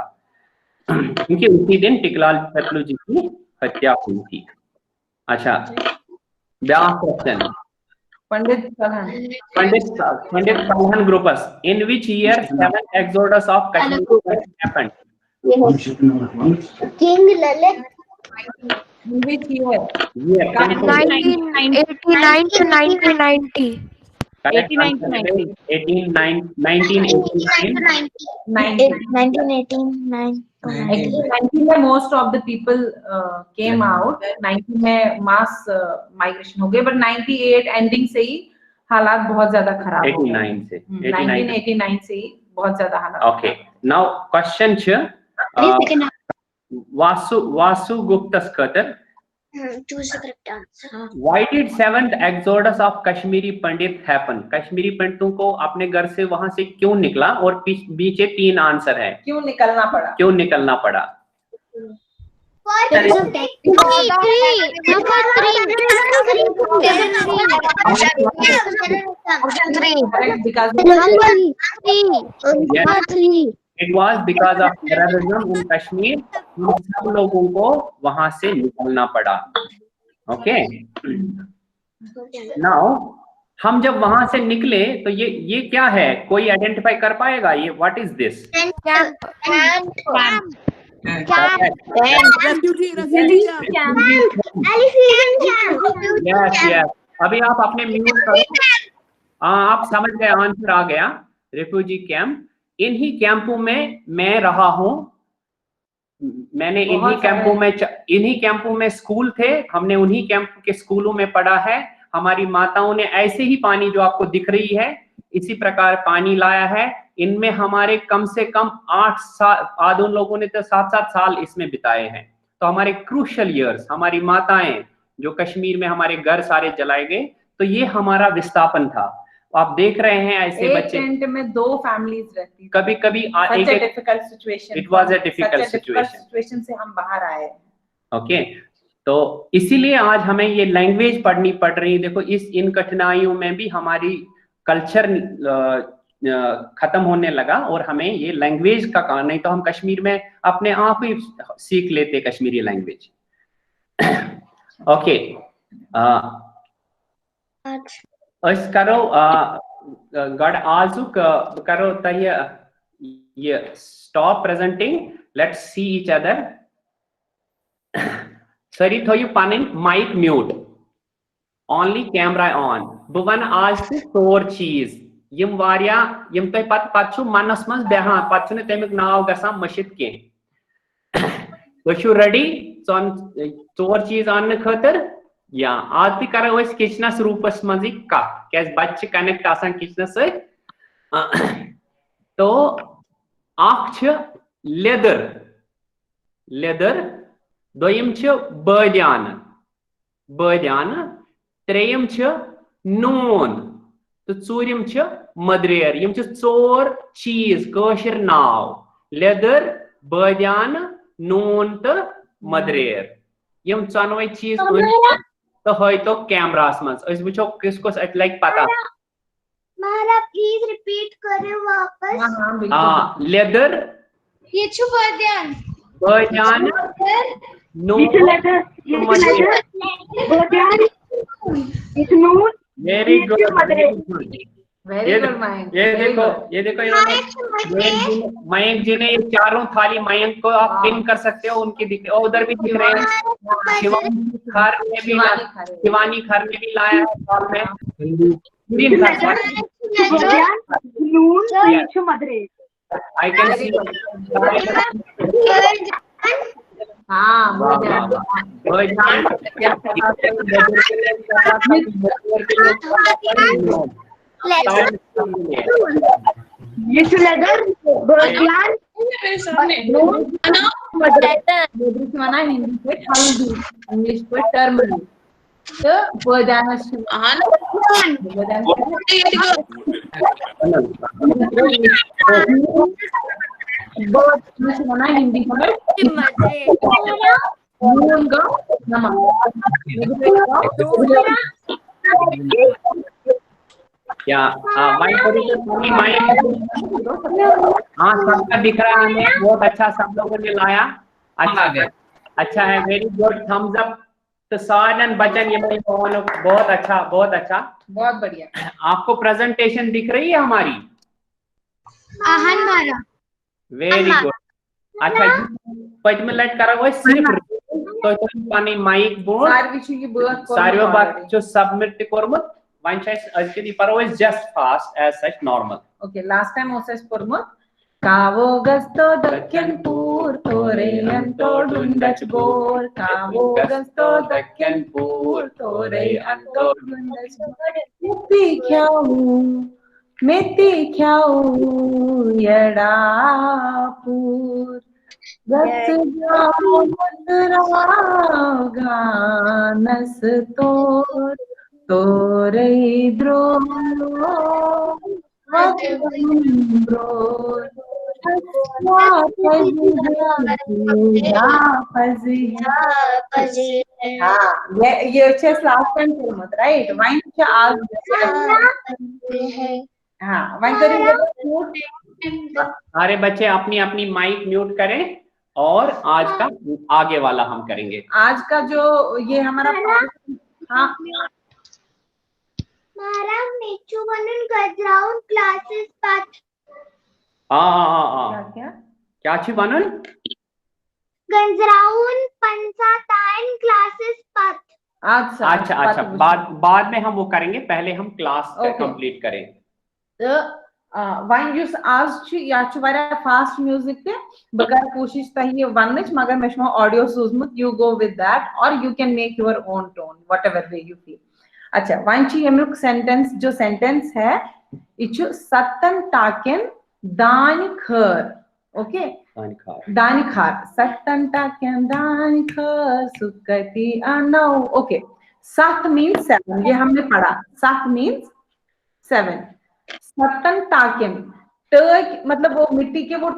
[SPEAKER 1] क्योंकि उसी दिन टिकलाल टपलू जी की हत्या हुई थी अच्छा ब्याह question
[SPEAKER 2] Pandit
[SPEAKER 1] Kalhana groups in which year 7 exodus of Kashmir happened
[SPEAKER 3] king Lalit
[SPEAKER 2] which year
[SPEAKER 3] 1989 to 1990
[SPEAKER 2] 1989 में most of the people came out 90 में mass migration हो गए but 98 ending से ही हालात बहुत ज्यादा खराब हो गए 1989 से ही बहुत ज्यादा हालात
[SPEAKER 1] ओके नाउ क्वेश्चन छ वासु गुप्तस खतर
[SPEAKER 3] choose the correct answer
[SPEAKER 1] Why did 7th exodus of Kashmiri Pandit happen? Kashmiri पंडितों को अपने घर से वहां से क्यों निकला और पीछे 3 आंसर है
[SPEAKER 2] क्यों निकलना पड़ा
[SPEAKER 1] It was because of terrorism in Kashmir सब लोगों को वहां से निकलना पड़ा ओके नाउ हम जब वहां से निकले तो ये क्या है कोई आइडेंटिफाई कर पाएगा ये व्हाट इज दिस यस अभी आप अपने म्यूट करो आप समझ गए आंसर आ गया रिफ्यूजी कैंप इन्हीं कैंपों में मैं रहा हूं मैंने इन्हीं कैंपों में स्कूल थे हमने उन्हीं कैंप के स्कूलों में पढ़ा है हमारी माताओं ने ऐसे ही पानी जो आपको दिख रही है इसी प्रकार पानी लाया है इनमें हमारे कम से कम 8 साल आधे लोगों ने तो 7-7 साल इसमें बिताए हैं तो हमारे क्रूशियल ईयर्स हमारी माताएं जो कश्मीर में हमारे घर सारे जलाए गए तो ये हमारा विस्थापन था आप देख रहे हैं ऐसे
[SPEAKER 2] एक
[SPEAKER 1] बच्चे,
[SPEAKER 2] टेंट में 2 फैमिलीज रहती थी।
[SPEAKER 1] कभी कभी
[SPEAKER 2] Such a difficult situation.
[SPEAKER 1] It was a
[SPEAKER 2] Such
[SPEAKER 1] difficult situation.
[SPEAKER 2] situation से हम बाहर आए हैं।
[SPEAKER 1] ओके, तो इसीलिए आज हमें ये लैंग्वेज पढ़नी पड़ रही है। देखो इन कठिनाइयों में भी हमारी कल्चर खत्म होने लगा और हमें ये लैंग्वेज का काम, नहीं तो हम कश्मीर में अपने आप ही सीख लेते कश्मीरी लैंग्वेज। ओके, अस करो गड आजुक करो ये stop presenting, let's see each other. सरी थोयु पन mic mute, only camera on. बह वन आज तौर चीज यम वारिया यम तय पत मनस मज बेहान पत तमिक नाव गसान मशित के। तो रेडी चोर चीज आने खतर, या आज भी करो अस किचनस रूपस मज कत क्या बच्चे कनेक्ट आसान किचनस सत। तो अख लेदर लेदर, दोयम बदियान बदियान, त्रेयम नून, तो चूरिम मदरेर। यम 4 चीज कशर नाव, लेदर, बदियान, नून तो मदरेर। यम चनवे चीज तो है तो कैमरास मज वो किसको लग पता।
[SPEAKER 3] मारा प्लीज रिपीट करे वापस।
[SPEAKER 2] हाँ,
[SPEAKER 1] लेदर,
[SPEAKER 3] ये बदियान
[SPEAKER 1] बदियान, नून, very good,
[SPEAKER 2] very good mind.
[SPEAKER 1] ये देखो इन्होंने मयंक जी ने ये चारों थाली मयंक को आप पिन कर सकते हो, उनकी दिख उधर भी दिख रहे हैं। शिवानी खर में भी लाया है साल में। I can see.
[SPEAKER 2] हिंदी पे हल्दी, इंग्लिश पे टर्मरिक। तो बदाना हिंदी
[SPEAKER 1] क्या हाँ सबका दिख रहा है हमें, बहुत अच्छा सब लोगों ने लाया। अच्छा है, वेरी गुड, थम्स अप। तो सारन बचन ये बहुत अच्छा बहुत अच्छा,
[SPEAKER 2] बहुत बढ़िया।
[SPEAKER 1] आपको प्रेजेंटेशन दिख रही है हमारी? Very good. अच्छा पचम लट करो सिर्फ तो पानी माइक बोर्ड सारे बात सबमिट कोरमुत वन अजकि परो just fast as such normal.
[SPEAKER 2] Okay, last time ओसस कोरमुत कावो गस्तो दक्कन पूर तोरे अंतोडुन डच बोर, कावो गस्तो दक्कन पूर तोरे अंतोडुन डच बोर, मेती ख्याऊ यडापूर गच जाओ मदराव गानस तोर तोरे द्रोलो वद्रोर ये लास्ट टाइम कोरमुत राइट वाइन आज हाँ वाइन करेंगे।
[SPEAKER 1] अरे बच्चे अपनी अपनी माइक म्यूट करें और आज का आगे वाला हम करेंगे।
[SPEAKER 2] आज का जो ये हमारा हाँ
[SPEAKER 3] मारा मेचू बनन गजराउन क्लासेस पाठ।
[SPEAKER 1] क्या छी बनन
[SPEAKER 3] गंजराउन पंसाताइन क्लासेस पाठ।
[SPEAKER 1] अच्छा बाद में हम वो करेंगे, पहले हम क्लास कंप्लीट करें।
[SPEAKER 2] वन युस आज या फास्ट म्यूजिक पे बगर कोशिश तही वन मगर मे ऑडियो सूजमुत, यू गो विद दैट और you can make your own tone whatever way you feel. अच्छा वन यमुक सेंटेंस जो सेंटेंस है यह सत्तन टाकिन दान खर। ओके, दान खार सत्तन टाकिन दान खर सुकती अनौ। ओके, 7 मीन्स 7, ये हमने पढ़ा। 7 मीन्स 7. सतन टाकिन, टर्क मतलब वो मिट्टी के वो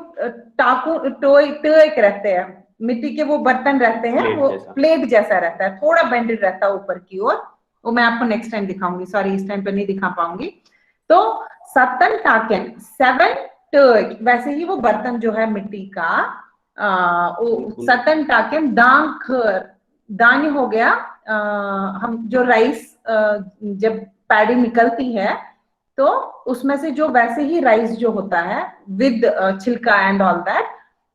[SPEAKER 2] टाकू टर्क रहते हैं, मिट्टी के वो बर्तन रहते हैं,
[SPEAKER 1] Plate
[SPEAKER 2] वो
[SPEAKER 1] जैसा।
[SPEAKER 2] प्लेट जैसा रहता है, थोड़ा बेंडेड रहता है ऊपर की ओर। वो मैं आपको नेक्स्ट टाइम दिखाऊंगी, सॉरी इस टाइम पे नहीं दिखा पाऊंगी। तो सतन टाकिन 7 टर्क, वैसे ही वो बर्तन जो है मिट्टी का, वो सतन टाकिन दांग खर, दानी हो गया, हम जो राइस जब पैडी निकलती है तो उसमें से जो वैसे ही राइस जो होता है विद छिलका एंड ऑल दैट,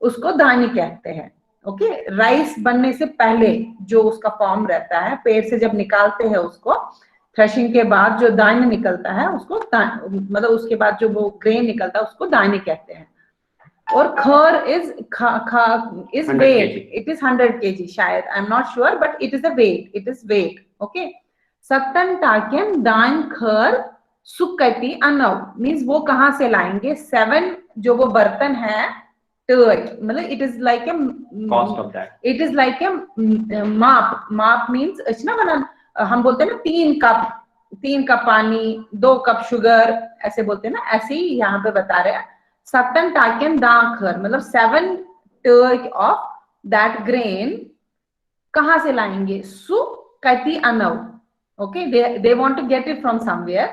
[SPEAKER 2] उसको दानी कहते हैं। ओके, राइस बनने से पहले जो उसका फॉर्म रहता है, पेड़ से जब निकालते हैं उसको, थ्रेशिंग के बाद जो दाने निकलता है उसको मतलब उसके बाद जो वो ग्रेन निकलता है उसको दाने कहते हैं। और खर is is
[SPEAKER 1] 100
[SPEAKER 2] weight,
[SPEAKER 1] kg.
[SPEAKER 2] It is 100 kg शायद, I am not sure, but it is a weight, it is weight. Okay, सत्तन टाकियन दान खर सुकती अनव मीन्स वो कहां से लाएंगे? 7 जो वो बर्तन है, मतलब it is like a
[SPEAKER 1] Cost of that.
[SPEAKER 2] It is like a माप, माप मीन्स अच्छा बना, हम बोलते हैं ना 3 कप पानी, 2 कप शुगर, ऐसे बोलते हैं ना, ऐसे ही यहाँ पे बता रहे हैं। सत्तन टाकियन दाखर मतलब 7 टर्क ऑफ दैट ग्रेन कहां से लाएंगे? सुकती Anav. Okay, they want to get it from somewhere.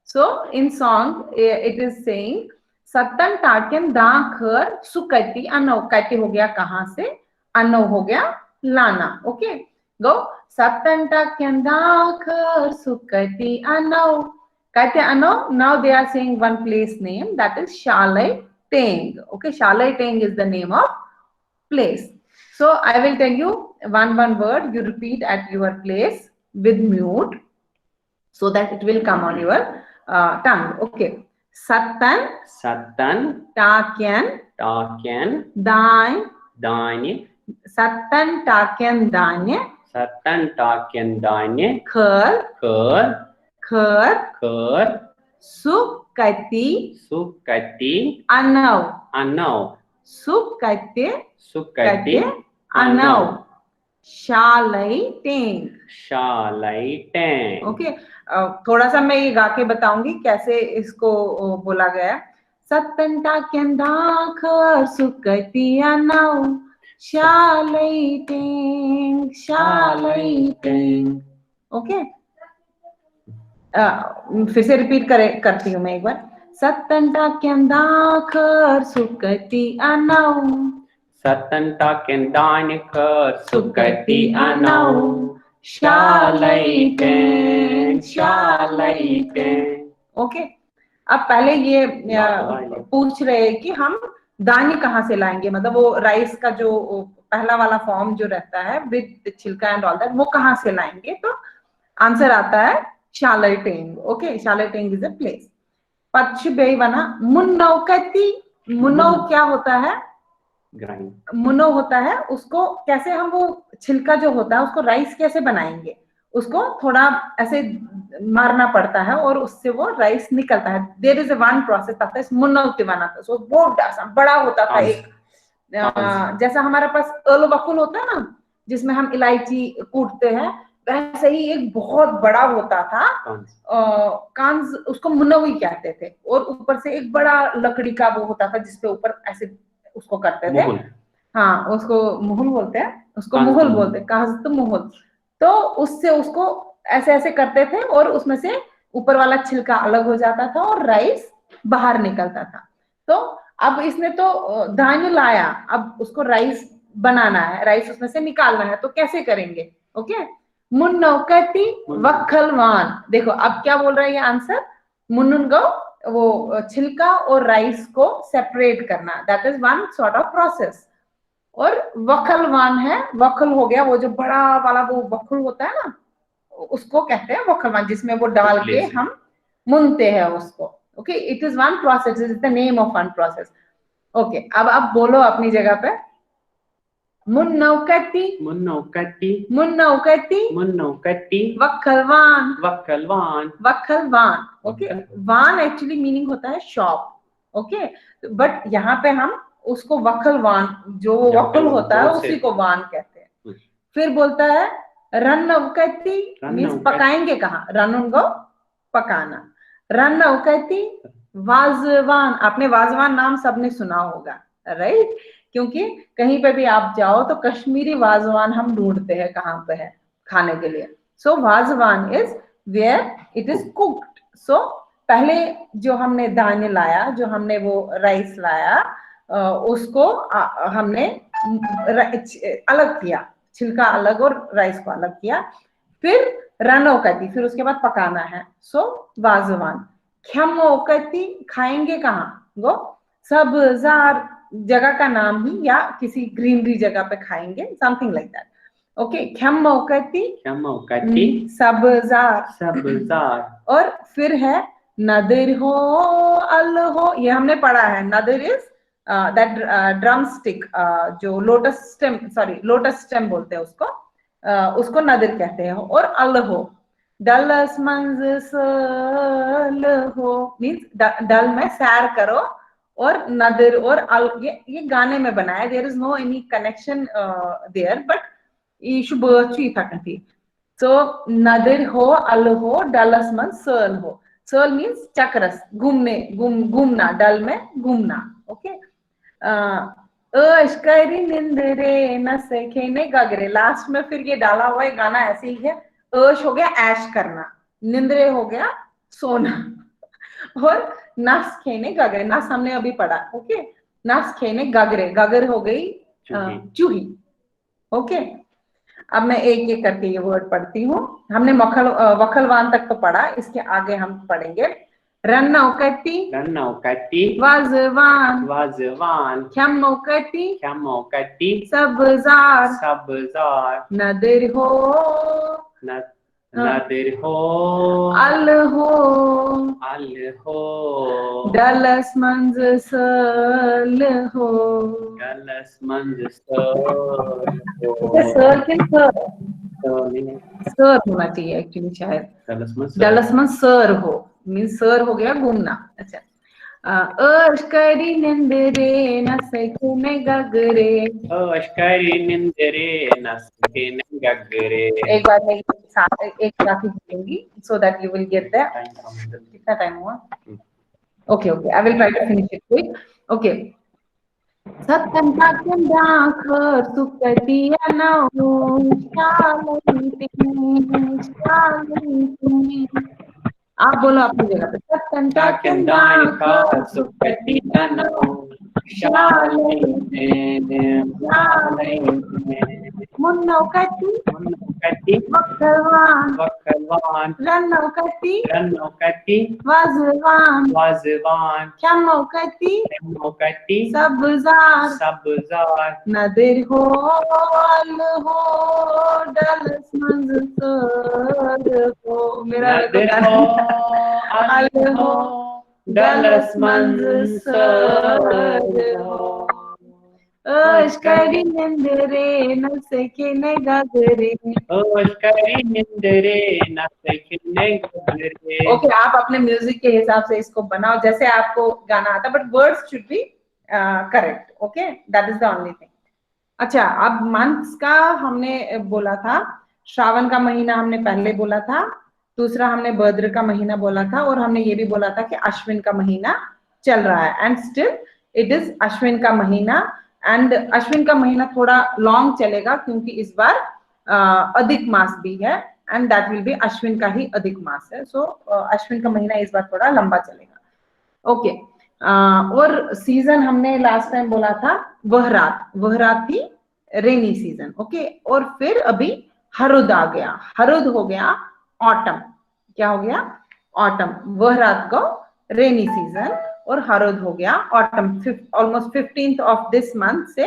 [SPEAKER 2] So in song it is saying सत्तन टाकियन दाखर सुकती अनव, कटी हो गया कहां से, अनव हो गया लाना। ओके, गो सत्तन टाकियन दाखर सुकती अनव, कहते Anav. Now they are saying one place name, that is Shalai Teng. Okay, Shalai Teng is the name of place. So I will tell you one word, you repeat at your place with mute so that it will come on your tongue. Okay, Sattan Takyan Dany, Sattan Takyan Dany Khar Sukati Anav, Sukati Anav Shalai Teng. Okay, थोड़ा सा मैं ये गा के बताऊंगी कैसे इसको बोला गया। सत्तन टाकियन दाखर सुकती अनव शालई टेंग, शालई टेंग। ओके, फिर से रिपीट करती हूँ मैं एक बार। सत्तन टाकियन दाखर सुकती Anav,
[SPEAKER 1] Satan taken danikar sukati anau
[SPEAKER 2] शालई
[SPEAKER 1] shalaiten.
[SPEAKER 2] Okay, अब पहले ये पूछ रहे हैं कि हम दाने कहाँ से लाएंगे, मतलब वो राइस का जो पहला वाला फॉर्म जो रहता है विद छिलका एंड ऑल दैट, वो कहाँ से लाएंगे? तो आंसर आता है शालटेंग। ओके, शालटेंग इज अ प्लेस। पच्छ बेवना मुन्नौकती, मुन्नौ क्या होता है? मुन्नो होता है, उसको कैसे हम वो छिलका जो होता है उसको राइस कैसे बनाएंगे? उसको थोड़ा ऐसे मारना पड़ता है और उससे वो राइस निकलता है। There is a one process आता है मुन्नौती बनाता है, सो बहुत बड़ा होता था एक, जैसा हमारे पास अल वकुल होता है ना जिसमें हम इलायची कूटते हैं, वैसे ही एक बहुत बड़ा होता था कांज, उसको मुन्नवी कहते थे। और ऊपर से एक बड़ा लकड़ी का वो होता था जिसपे ऊपर ऐसे उसको करते थे। हाँ, उसको मुहुल बोलते हैं, उसको मुहुल बोलते हैं, काज तो मुहुल। तो उससे उसको ऐसे ऐसे करते थे और उसमें से ऊपर वाला छिलका अलग हो जाता था और राइस बाहर निकलता था। तो अब इसने तो धान्य लाया, अब उसको राइस बनाना है, राइस उसमें से निकालना है, तो कैसे करेंगे? ओके, मुन्नौकती वक्खलवान। देखो अब क्या बोल रहा है ये आंसर, मुन्नुन वो छिलका और राइस को सेपरेट करना, that is one sort of process. और वखलवान है, वखल हो गया वो जो बड़ा वाला वो वखल होता है ना, उसको कहते हैं वखलवान, जिसमें वो डाल के हम मुनते हैं उसको। Okay, it is one process, is the name of one process. Okay, अब आप बोलो अपनी जगह पे, मुन्नौकती वक्खलवान। ओके, वान एक्चुअली मीनिंग होता है शॉप। ओके, बट यहाँ पे हम उसको वक्खलवान, जो वक्खल होता है उसी को वान कहते हैं। फिर बोलता है रन्नौकती मीन्स पकाएंगे कहाँ? रन्नुन गो पकाना, रनौकती वाजवान, आपने वाजवान नाम सबने सुना होगा, राइट? क्योंकि कहीं पे भी आप जाओ तो कश्मीरी वाजवान हम ढूंढते हैं कहाँ पे है खाने के लिए। So Wazwan is where it is cooked. So पहले जो हमने दाने लाया, जो हमने वो राइस लाया, उसको हमने अलग किया, छिलका अलग और राइस को अलग किया, फिर रनौकती, फिर उसके बाद पकाना है। सो वाजवान। ख्यमौकती, खाएंगे कहाँ? वो सब्जार, जगह का नाम ही या किसी ग्रीनरी जगह पे खाएंगे, समथिंग लाइक दैट। ओके, ख्यमौकती
[SPEAKER 1] Kyamoukati,
[SPEAKER 2] सब्जार।
[SPEAKER 1] Sabzar,
[SPEAKER 2] और फिर है नदिर हो अल हो, ये हमने पढ़ा है। नदिर इज दैट ड्रम स्टिक, जो lotus stem, sorry lotus stem बोलते हैं उसको, उसको नदिर कहते हैं। और अल हो, डलस मंज सल हो, मीन्स डल में सैर करो, और नदिर और अल, ये गाने में बनाया, there is no any connection there, but ईशु बर्ची थी। सो नदिर हो अल हो, डलस मन सर्ल हो। सर्ल मीन्स चक्रस, घूमने, घूमना, डल में घूमना। ओके, अश्करी निंदरे न सखेने गगरे, लास्ट में फिर ये डाला हुआ है गाना ऐसे ही है। अश हो गया ऐश करना, निंदरे हो गया सोना, और नस खेने गगरे, नस हमने अभी पढ़ा। ओके, नस खेने गगरे, गगर हो गई चूही। ओके, अब मैं एक एक करके ये वर्ड पढ़ती हूँ। हमने वखलवान तक तो पढ़ा, इसके आगे हम पढ़ेंगे। रन्नौकती
[SPEAKER 1] Ranaukati,
[SPEAKER 2] वाजवान,
[SPEAKER 1] Vazvan,
[SPEAKER 2] ख्यमौकती
[SPEAKER 1] Kyamoukati,
[SPEAKER 2] सब्जार,
[SPEAKER 1] Sabzar,
[SPEAKER 2] नदिर हो
[SPEAKER 1] Nadir ho,
[SPEAKER 2] अल हो,
[SPEAKER 1] Al ho,
[SPEAKER 2] डलस मंज सल हो।
[SPEAKER 1] Galas Manjasar
[SPEAKER 2] सर के सर
[SPEAKER 1] ho,
[SPEAKER 2] सर होना चाहिए एक्चुअली, शायद
[SPEAKER 1] Galas
[SPEAKER 2] डलस में सर हो, मीन सर हो गया घूमना। अच्छा, अश्करी निंदरे न सके गगरे,
[SPEAKER 1] Ashkari Nindere Naskine Gagre.
[SPEAKER 2] एक बार मैं एक साथ ही बोलूंगी so that you will get that. कितना टाइम हुआ? Okay okay, I will try to finish it quick. Okay, सत्कंता कंदाख सुकतिया नौ शालंती, आप बोलो अपनी जगह पे। सत्कंता कंदाख
[SPEAKER 1] Sukati Dano Shalente
[SPEAKER 2] मुन्नौकती
[SPEAKER 1] Munukati
[SPEAKER 2] वक्कलवान,
[SPEAKER 1] Vakalvan
[SPEAKER 2] रन्नौकती
[SPEAKER 1] Ranokati
[SPEAKER 2] wazwan,
[SPEAKER 1] Vazvan
[SPEAKER 2] ख्यमौकती
[SPEAKER 1] Remokati
[SPEAKER 2] Sabzar,
[SPEAKER 1] Sabzar
[SPEAKER 2] नदिर हो अल हो, डलस मंज सर हो। मेरा
[SPEAKER 1] Nadir ho Al ho Dalas Mansar ho
[SPEAKER 2] अश्करी निंदरे न सके न गगरे।
[SPEAKER 1] Ashkari Nindere Naskine Gagre.
[SPEAKER 2] Okay, आप अपने म्यूजिक के हिसाब से इसको बनाओ जैसे आपको गाना आता, but words should be correct. Okay, that is the only thing. अच्छा, अब मंथ्स का हमने बोला था, श्रावण का महीना हमने पहले बोला था, दूसरा हमने भद्र का महीना बोला था, और हमने ये भी बोला था कि अश्विन का महीना चल रहा है, and still it is Ashwin का महीना। एंड अश्विन का महीना थोड़ा लॉन्ग चलेगा क्योंकि इस बार अधिक मास भी है, and that will be Ashwin का ही अधिक मास है। सो अश्विन का महीना इस बार थोड़ा लंबा चलेगा। ओके, और सीजन हमने लास्ट टाइम बोला था वह रात थी रेनी सीजन। ओके, और फिर अभी हरुद आ गया, हरुद हो गया ऑटम। क्या हो गया? ऑटम। वह रात को रेनी सीजन, और हरुद हो गया autumn. Almost 15th of this month से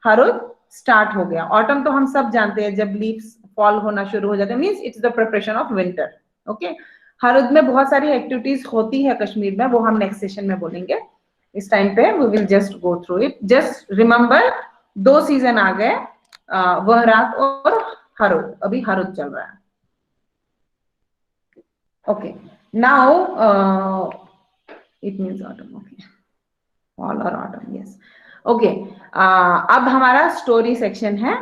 [SPEAKER 2] हरुद स्टार्ट हो गया। ऑटम तो हम सब जानते हैं, जब लीव्स फॉल होना शुरू हो जाते हैं, means it's the preparation of winter. Okay, हरुद में बहुत सारी एक्टिविटीज होती है कश्मीर में, वो हम नेक्स्ट सेशन में बोलेंगे। इस टाइम पे we will just go through it. Just remember, 2 season आ गए, वह रात और हरुद। अभी हरुद चल रहा है। Okay, now it means autumn. Okay, fall और ऑटम, यस। ओके, अब हमारा स्टोरी सेक्शन है।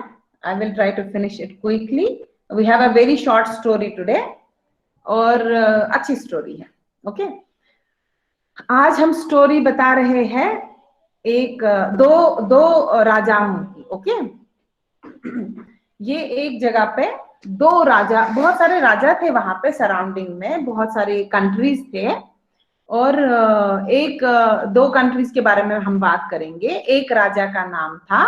[SPEAKER 2] I will try to finish it quickly. We have a very short story today, और अच्छी स्टोरी है। ओके, आज हम स्टोरी बता रहे हैं एक दो राजाओं की। ओके, ये एक जगह पे दो राजा, बहुत सारे राजा थे वहां पे, सराउंडिंग में बहुत सारे कंट्रीज थे, और दो कंट्रीज के बारे में हम बात करेंगे। एक राजा का नाम था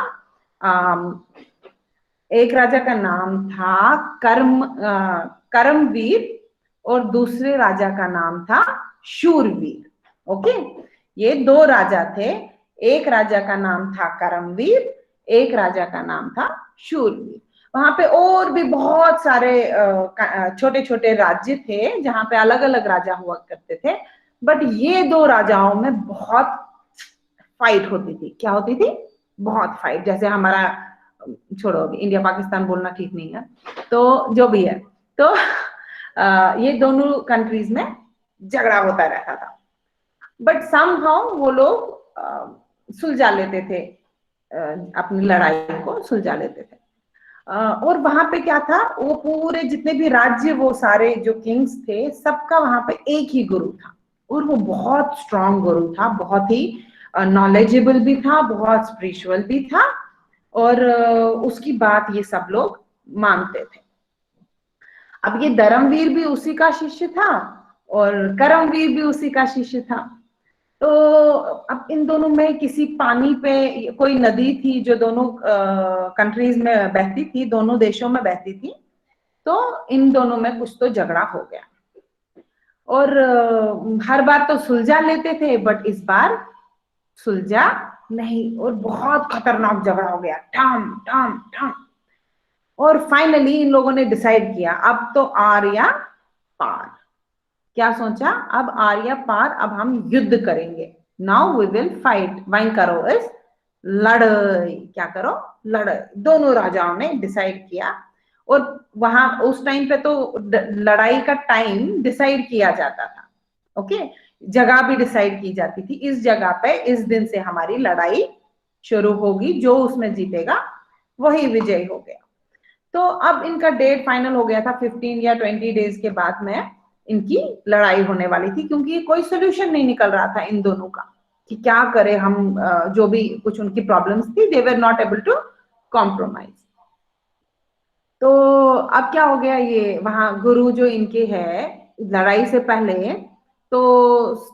[SPEAKER 2] करमवीर, और दूसरे राजा का नाम था शूरवीर। ओके, ये दो राजा थे, एक राजा का नाम था करमवीर, एक राजा का नाम था शूरवीर। वहां पे और भी बहुत सारे छोटे छोटे राज्य थे जहां पे अलग अलग राजा हुआ करते थे, बट ये दो राजाओं में बहुत फाइट होती थी। क्या होती थी? बहुत फाइट। जैसे हमारा, छोड़ो अभी इंडिया पाकिस्तान बोलना ठीक नहीं है, तो जो भी है, तो ये दोनों कंट्रीज में झगड़ा होता रहता था, बट समहाउ वो लोग सुलझा लेते थे, अपनी लड़ाई को सुलझा लेते थे। और वहां पे क्या था, वो पूरे जितने भी राज्य, वो सारे जो किंग्स थे, सबका वहां पे एक ही गुरु था, और वो बहुत स्ट्रांग गुरु था, बहुत ही नॉलेजेबल भी था, बहुत स्पिरिचुअल भी था, और उसकी बात ये सब लोग मानते थे। अब ये धर्मवीर भी उसी का शिष्य था, और करमवीर भी उसी का शिष्य था। तो अब इन दोनों में किसी पानी पे, कोई नदी थी जो दोनों कंट्रीज में बहती थी, दोनों देशों में बहती थी, तो इन दोनों में कुछ तो झगड़ा हो गया, और हर बार तो सुलझा लेते थे, बट इस बार सुलझा नहीं, और बहुत खतरनाक झगड़ा हो गया, ठम ठम ठम। और फाइनली इन लोगों ने डिसाइड किया, अब तो आर्या पार। क्या सोचा? अब आर्या पार, अब हम युद्ध करेंगे। Now we will fight. वहीं करो इस लड़ाई। क्या करो? लड़ाई। दोनों राजाओं ने डिसाइड किया, और वहां उस टाइम पे तो लड़ाई का टाइम डिसाइड किया जाता था। ओके, जगह भी डिसाइड की जाती थी, इस जगह पे इस दिन से हमारी लड़ाई शुरू होगी, जो उसमें जीतेगा वही विजय हो गया। तो अब इनका डेट फाइनल हो गया था, 15 या 20 डेज के बाद में इनकी लड़ाई होने वाली थी, क्योंकि कोई सोल्यूशन नहीं निकल रहा था इन दोनों का कि क्या करें हम। जो भी कुछ उनकी प्रॉब्लम्स थी, they were not able to compromise. तो अब क्या हो गया, ये वहां गुरु जो इनके है, लड़ाई से पहले तो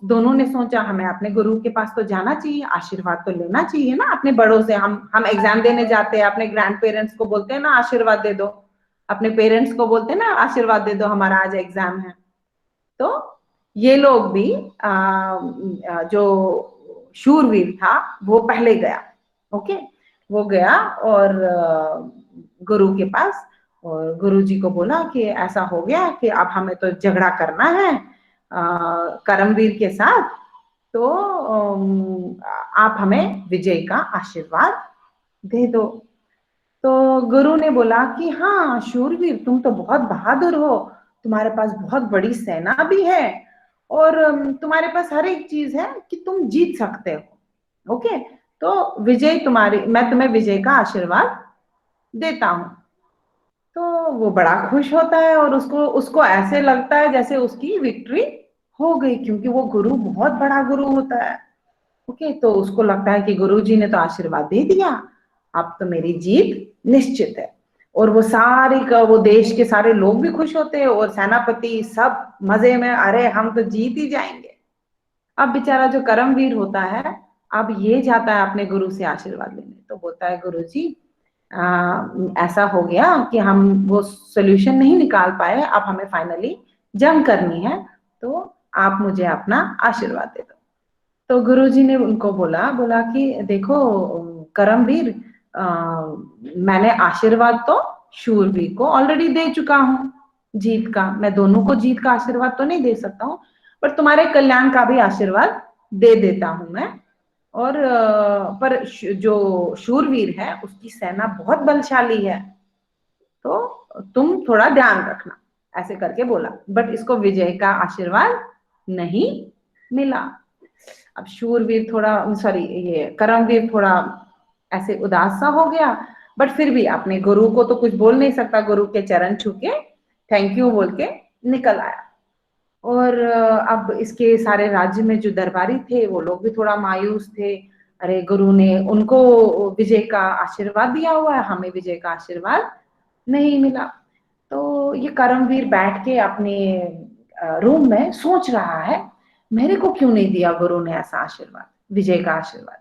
[SPEAKER 2] दोनों ने सोचा हमें अपने गुरु के पास तो जाना चाहिए, आशीर्वाद तो लेना चाहिए ना अपने बड़ों से। हम एग्जाम देने जाते हैं, अपने ग्रैंड पेरेंट्स को बोलते हैं ना आशीर्वाद दे दो, अपने पेरेंट्स को बोलते हैं ना आशीर्वाद दे दो, हमारा आज एग्जाम है। तो ये लोग भी जो शूरवीर था वो पहले गया। ओके, वो गया और गुरु के पास, और गुरु जी को बोला कि ऐसा हो गया कि अब हमें तो झगड़ा करना है करमवीर के साथ, तो आप हमें विजय का आशीर्वाद दे दो। तो गुरु ने बोला कि हाँ शूरवीर, तुम तो बहुत बहादुर हो, तुम्हारे पास बहुत बड़ी सेना भी है, और तुम्हारे पास हर एक चीज है कि तुम जीत सकते हो। ओके, तो विजय तुम्हारी, मैं तुम्हें विजय का आशीर्वाद देता हूं। तो वो बड़ा खुश होता है, और उसको ऐसे लगता है जैसे उसकी विक्ट्री हो गई, क्योंकि वो गुरु बहुत बड़ा गुरु होता है। ओके, तो उसको लगता है कि गुरु जी ने तो आशीर्वाद दे दिया, अब तो मेरी जीत निश्चित है। और वो देश के सारे लोग भी खुश होते हैं, और सेनापति सब मजे में, अरे हम तो जीत ही जाएंगे। अब बेचारा जो करमवीर होता है, अब ये जाता है अपने गुरु से आशीर्वाद लेने, तो बोलता है गुरु जी ऐसा हो गया कि हम वो सोल्यूशन नहीं निकाल पाए, अब हमें फाइनली जंग करनी है, तो आप मुझे अपना आशीर्वाद दे दो। तो गुरुजी ने उनको बोला कि देखो करमवीर, मैंने आशीर्वाद तो शूरवीर को ऑलरेडी दे चुका हूँ जीत का, मैं दोनों को जीत का आशीर्वाद तो नहीं दे सकता हूँ, पर तुम्हारे कल्याण का भी आशीर्वाद दे देता हूं मैं। और पर जो शूरवीर है उसकी सेना बहुत बलशाली है, तो तुम थोड़ा ध्यान रखना, ऐसे करके बोला, बट इसको विजय का आशीर्वाद नहीं मिला। अब शूरवीर थोड़ा, सॉरी ये करमवीर थोड़ा ऐसे उदास सा हो गया, बट फिर भी अपने गुरु को तो कुछ बोल नहीं सकता, गुरु के चरण छू के थैंक यू बोल के निकल आया। और अब इसके सारे राज्य में जो दरबारी थे वो लोग भी थोड़ा मायूस थे। अरे गुरु ने उनको विजय का आशीर्वाद दिया हुआ है, हमें विजय का आशीर्वाद नहीं मिला। तो ये करमवीर बैठ के अपने रूम में सोच रहा है, मेरे को क्यों नहीं दिया गुरु ने ऐसा आशीर्वाद, विजय का आशीर्वाद।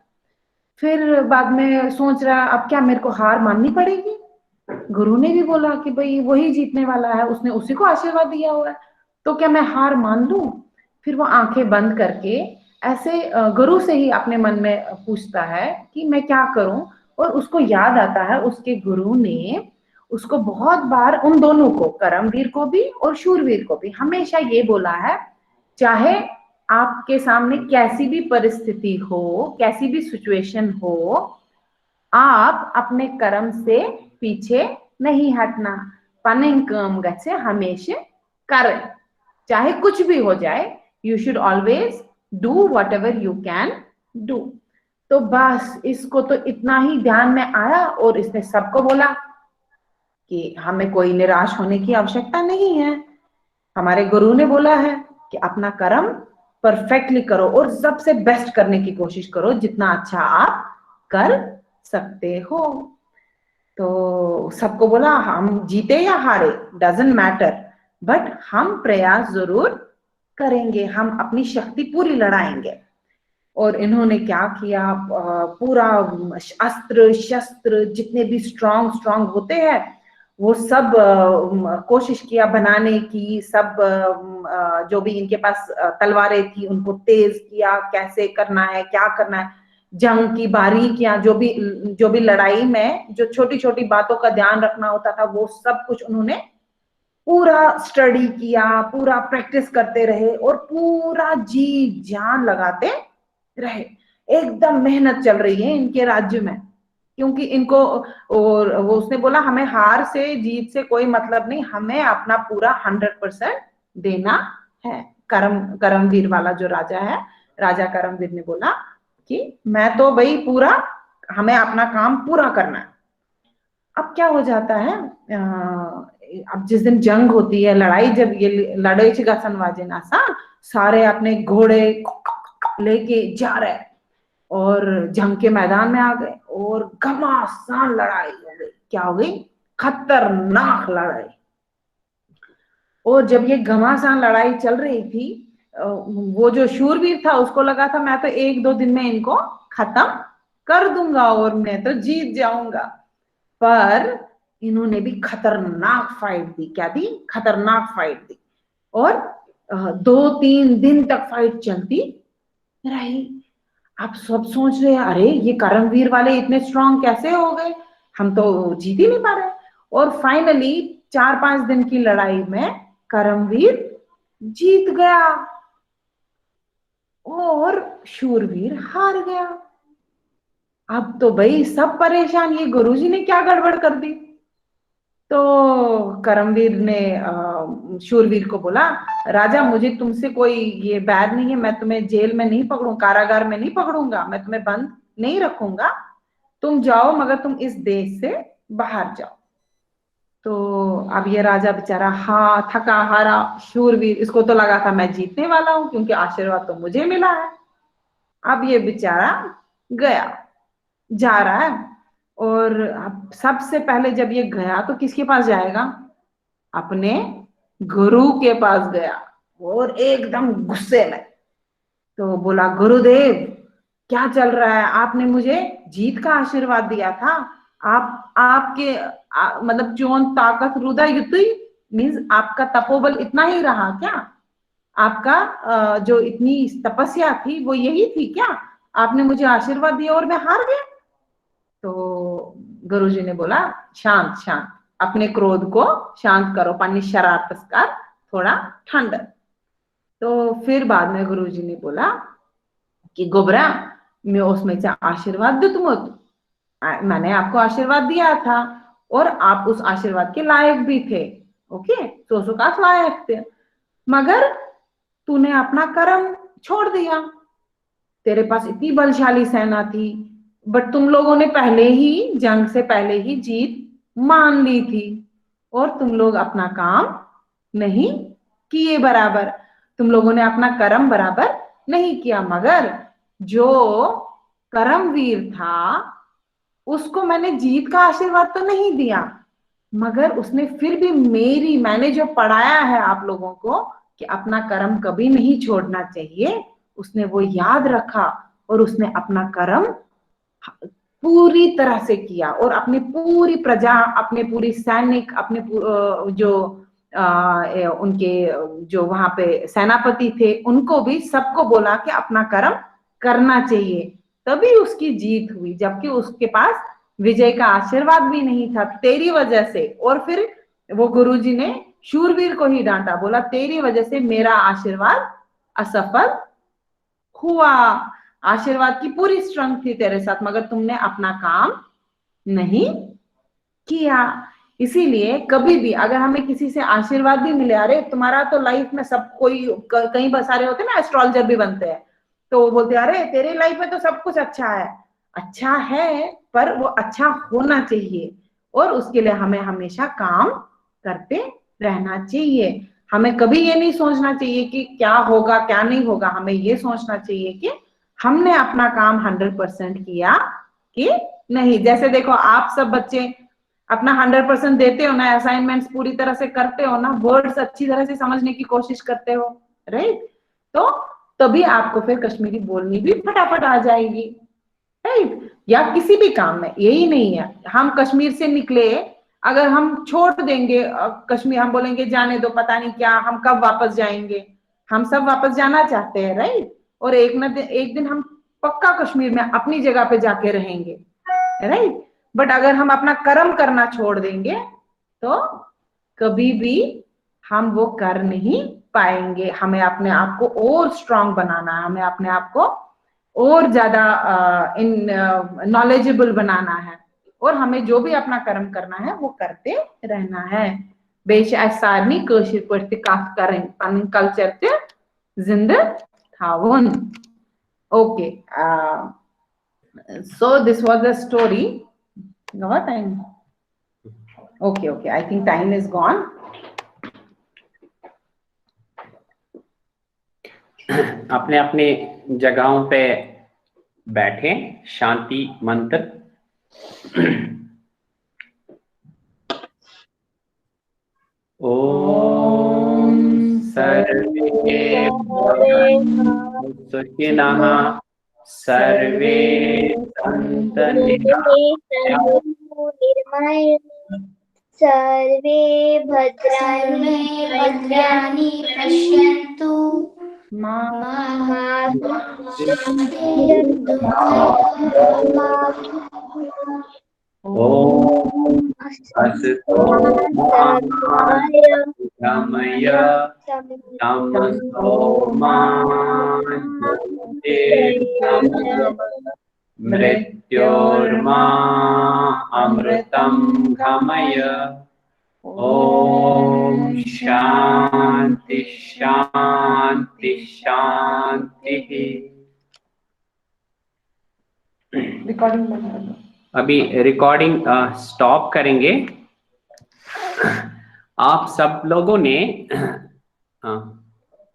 [SPEAKER 2] फिर बाद में सोच रहा, अब क्या मेरे को हार माननी पड़ेगी? गुरु ने भी बोला कि भाई वही जीतने वाला है, उसने उसी को आशीर्वाद दिया हुआ है, तो क्या मैं हार मान लूं? फिर वो आंखें बंद करके ऐसे गुरु से ही अपने मन में पूछता है कि मैं क्या करूं। और उसको याद आता है उसके गुरु ने उसको बहुत बार, उन दोनों को, करमवीर को भी और शूरवीर को भी, हमेशा ये बोला है, चाहे आपके सामने कैसी भी परिस्थिति हो, कैसी भी सिचुएशन हो, आप अपने कर्म से पीछे नहीं हटना। पनिंग कर्म गचे हमेशा करें, चाहे कुछ भी हो जाए, you should always do what ever you can do. तो बस इसको तो इतना ही ध्यान में आया और इसने सबको बोला कि हमें कोई निराश होने की आवश्यकता नहीं है। हमारे गुरु ने बोला है कि अपना कर्म परफेक्टली करो और सबसे बेस्ट करने की कोशिश करो, जितना अच्छा आप कर सकते हो। तो सबको बोला हम जीते या हारे डजंट मैटर, बट हम प्रयास जरूर करेंगे, हम अपनी शक्ति पूरी लड़ाएंगे। और इन्होंने क्या किया, पूरा अस्त्र शस्त्र जितने भी स्ट्रांग स्ट्रांग होते हैं वो सब कोशिश किया बनाने की। सब जो भी इनके पास तलवारें थी उनको तेज किया, कैसे करना है, क्या करना है, जंग की बारीकियां, जो भी लड़ाई में जो छोटी छोटी बातों का ध्यान रखना होता था वो सब कुछ उन्होंने पूरा स्टडी किया, पूरा प्रैक्टिस करते रहे और पूरा जी जान लगाते रहे। एकदम मेहनत चल रही है इनके राज्य में, क्योंकि इनको, और वो उसने बोला हमें हार से जीत से कोई मतलब नहीं, हमें अपना पूरा 100% देना है। करमवीर वाला जो राजा है, राजा करमवीर ने बोला कि मैं तो भाई पूरा, हमें अपना काम पूरा करना है। अब क्या हो जाता है, अब जिस दिन जंग होती है, लड़ाई, जब ये लड़ाई गसन ना सा सारे अपने घोड़े लेके जा रहे और जंग के मैदान में आ गए और घमासान लड़ाई हो गई। क्या हो गई? खतरनाक लड़ाई। और जब ये घमासान लड़ाई चल रही थी, वो जो शूरवीर था उसको लगा था मैं तो 1-2 दिन में इनको खत्म कर दूंगा और मैं तो जीत जाऊंगा। पर इन्होंने भी खतरनाक फाइट दी। क्या दी? खतरनाक फाइट दी। और 2-3 दिन तक फाइट चलती रही। आप सब सोच रहे हैं अरे ये करमवीर वाले इतने स्ट्रांग कैसे हो गए, हम तो जीत ही नहीं पा रहे। और फाइनली 4-5 दिन की लड़ाई में करमवीर जीत गया और शूरवीर हार गया। अब तो भाई सब परेशान, ये गुरुजी ने क्या गड़बड़ कर दी। तो करमवीर ने शूरवीर को बोला, राजा मुझे तुमसे कोई ये बैर नहीं है, मैं तुम्हें जेल में नहीं पकड़ूं, कारागार में नहीं पकड़ूंगा, मैं तुम्हें बंद नहीं रखूंगा, तुम जाओ मगर तुम इस देश से बाहर जाओ। तो अब ये राजा बेचारा थका हारा शूरवीर, इसको तो लगा था मैं जीतने वाला हूं क्योंकि आशीर्वाद तो मुझे मिला है। अब ये बेचारा गया, जा रहा है। और अब सबसे पहले जब ये गया तो किसके पास जाएगा? अपने गुरु के पास गया और एकदम गुस्से में। तो बोला, गुरुदेव क्या चल रहा है, आपने मुझे जीत का आशीर्वाद दिया था, आपके मतलब चोन ताकत रुदा युति मीन्स आपका तपोबल इतना ही रहा क्या? आपका जो इतनी तपस्या थी वो यही थी क्या? आपने मुझे आशीर्वाद दिया और मैं हार गया? तो गुरुजी ने बोला, शांत शांत, अपने क्रोध को शांत करो, पानी शरारत कर थोड़ा ठंडा। तो फिर बाद में गुरुजी ने बोला कि गोबरा मैं उसमें से आशीर्वाद दो तुम, मैंने आपको आशीर्वाद दिया था और आप उस आशीर्वाद के लायक भी थे, ओके, तो का लायक थे, मगर तूने अपना कर्म छोड़ दिया। तेरे पास इतनी बलशाली सेना थी, बट तुम लोगों ने पहले ही, जंग से पहले ही जीत मान ली थी और तुम लोग अपना काम नहीं किए बराबर। तुम लोगों ने अपना कर्म बराबर नहीं किया, मगर जो कर्मवीर था उसको मैंने जीत का आशीर्वाद तो नहीं दिया, मगर उसने फिर भी मैंने जो पढ़ाया है आप लोगों को कि अपना कर्म कभी नहीं छोड़ना चाहिए, उसने वो याद रखा और उसने अपना कर्म पूरी तरह से किया और अपनी पूरी प्रजा, अपने पूरी सैनिक, अपने जो उनके जो वहां पे सेनापति थे उनको भी सबको बोला कि अपना कर्म करना चाहिए, तभी उसकी जीत हुई, जबकि उसके पास विजय का आशीर्वाद भी नहीं था तेरी वजह से। और फिर वो गुरुजी ने शूरवीर को ही डांटा, बोला तेरी वजह से मेरा आशीर्वाद असफल हुआ, आशीर्वाद की पूरी स्ट्रेंथ थी तेरे साथ मगर तुमने अपना काम नहीं किया। इसीलिए कभी भी अगर हमें किसी से आशीर्वाद भी मिले, अरे तुम्हारा तो लाइफ में सब कोई, कई सारे होते हैं ना एस्ट्रोलॉजर भी बनते हैं, तो वो बोलते हैं अरे तेरे लाइफ में तो सब कुछ अच्छा है पर वो अच्छा होना चाहिए और उसके लिए हमें हमेशा काम करते रहना चाहिए। हमें कभी ये नहीं सोचना चाहिए कि क्या होगा क्या नहीं होगा, हमें ये सोचना चाहिए कि हमने अपना काम 100% किया कि नहीं। जैसे देखो आप सब बच्चे अपना 100% देते हो ना, असाइनमेंट्स पूरी तरह से करते हो ना, वर्ड्स अच्छी तरह से समझने की कोशिश करते हो, राइट, तो तभी आपको फिर कश्मीरी बोलनी भी फटाफट आ जाएगी, राइट। या किसी भी काम में यही नहीं है, हम कश्मीर से निकले, अगर हम छोड़ देंगे कश्मीर, हम बोलेंगे जाने दो पता नहीं क्या, हम कब वापस जाएंगे, हम सब वापस जाना चाहते हैं, राइट, और एक दिन हम पक्का कश्मीर में अपनी जगह पे जाके रहेंगे, राइट। बट अगर हम अपना कर्म करना छोड़ देंगे तो कभी भी हम वो कर नहीं पाएंगे। हमें अपने आप को और स्ट्रांग बनाना है, हमें अपने आप को और ज्यादा नॉलेजेबल बनाना है और हमें जो भी अपना कर्म करना है वो करते रहना है। बेश सारनी कशिर पढ़ते कथ करें पन कल्चर ते जिंदा थावन। Okay, so this was the story. What time? Okay, I think time is gone.
[SPEAKER 1] अपने अपने जगहों पे बैठे, शांति मंत्र। ओम सर्वे भवन्तु सुखिनः सर्वे सन्तु
[SPEAKER 3] निर्मय सर्वे भद्राणि पश्यन्तु
[SPEAKER 1] ओम असतो गमय तमसो मा मृत्योर्मा अमृतं गमय। ओम शांति शांति शांति।
[SPEAKER 2] रिकॉर्डिंग बंद कर दो।
[SPEAKER 1] अभी रिकॉर्डिंग स्टॉप करेंगे। आप सब लोगों ने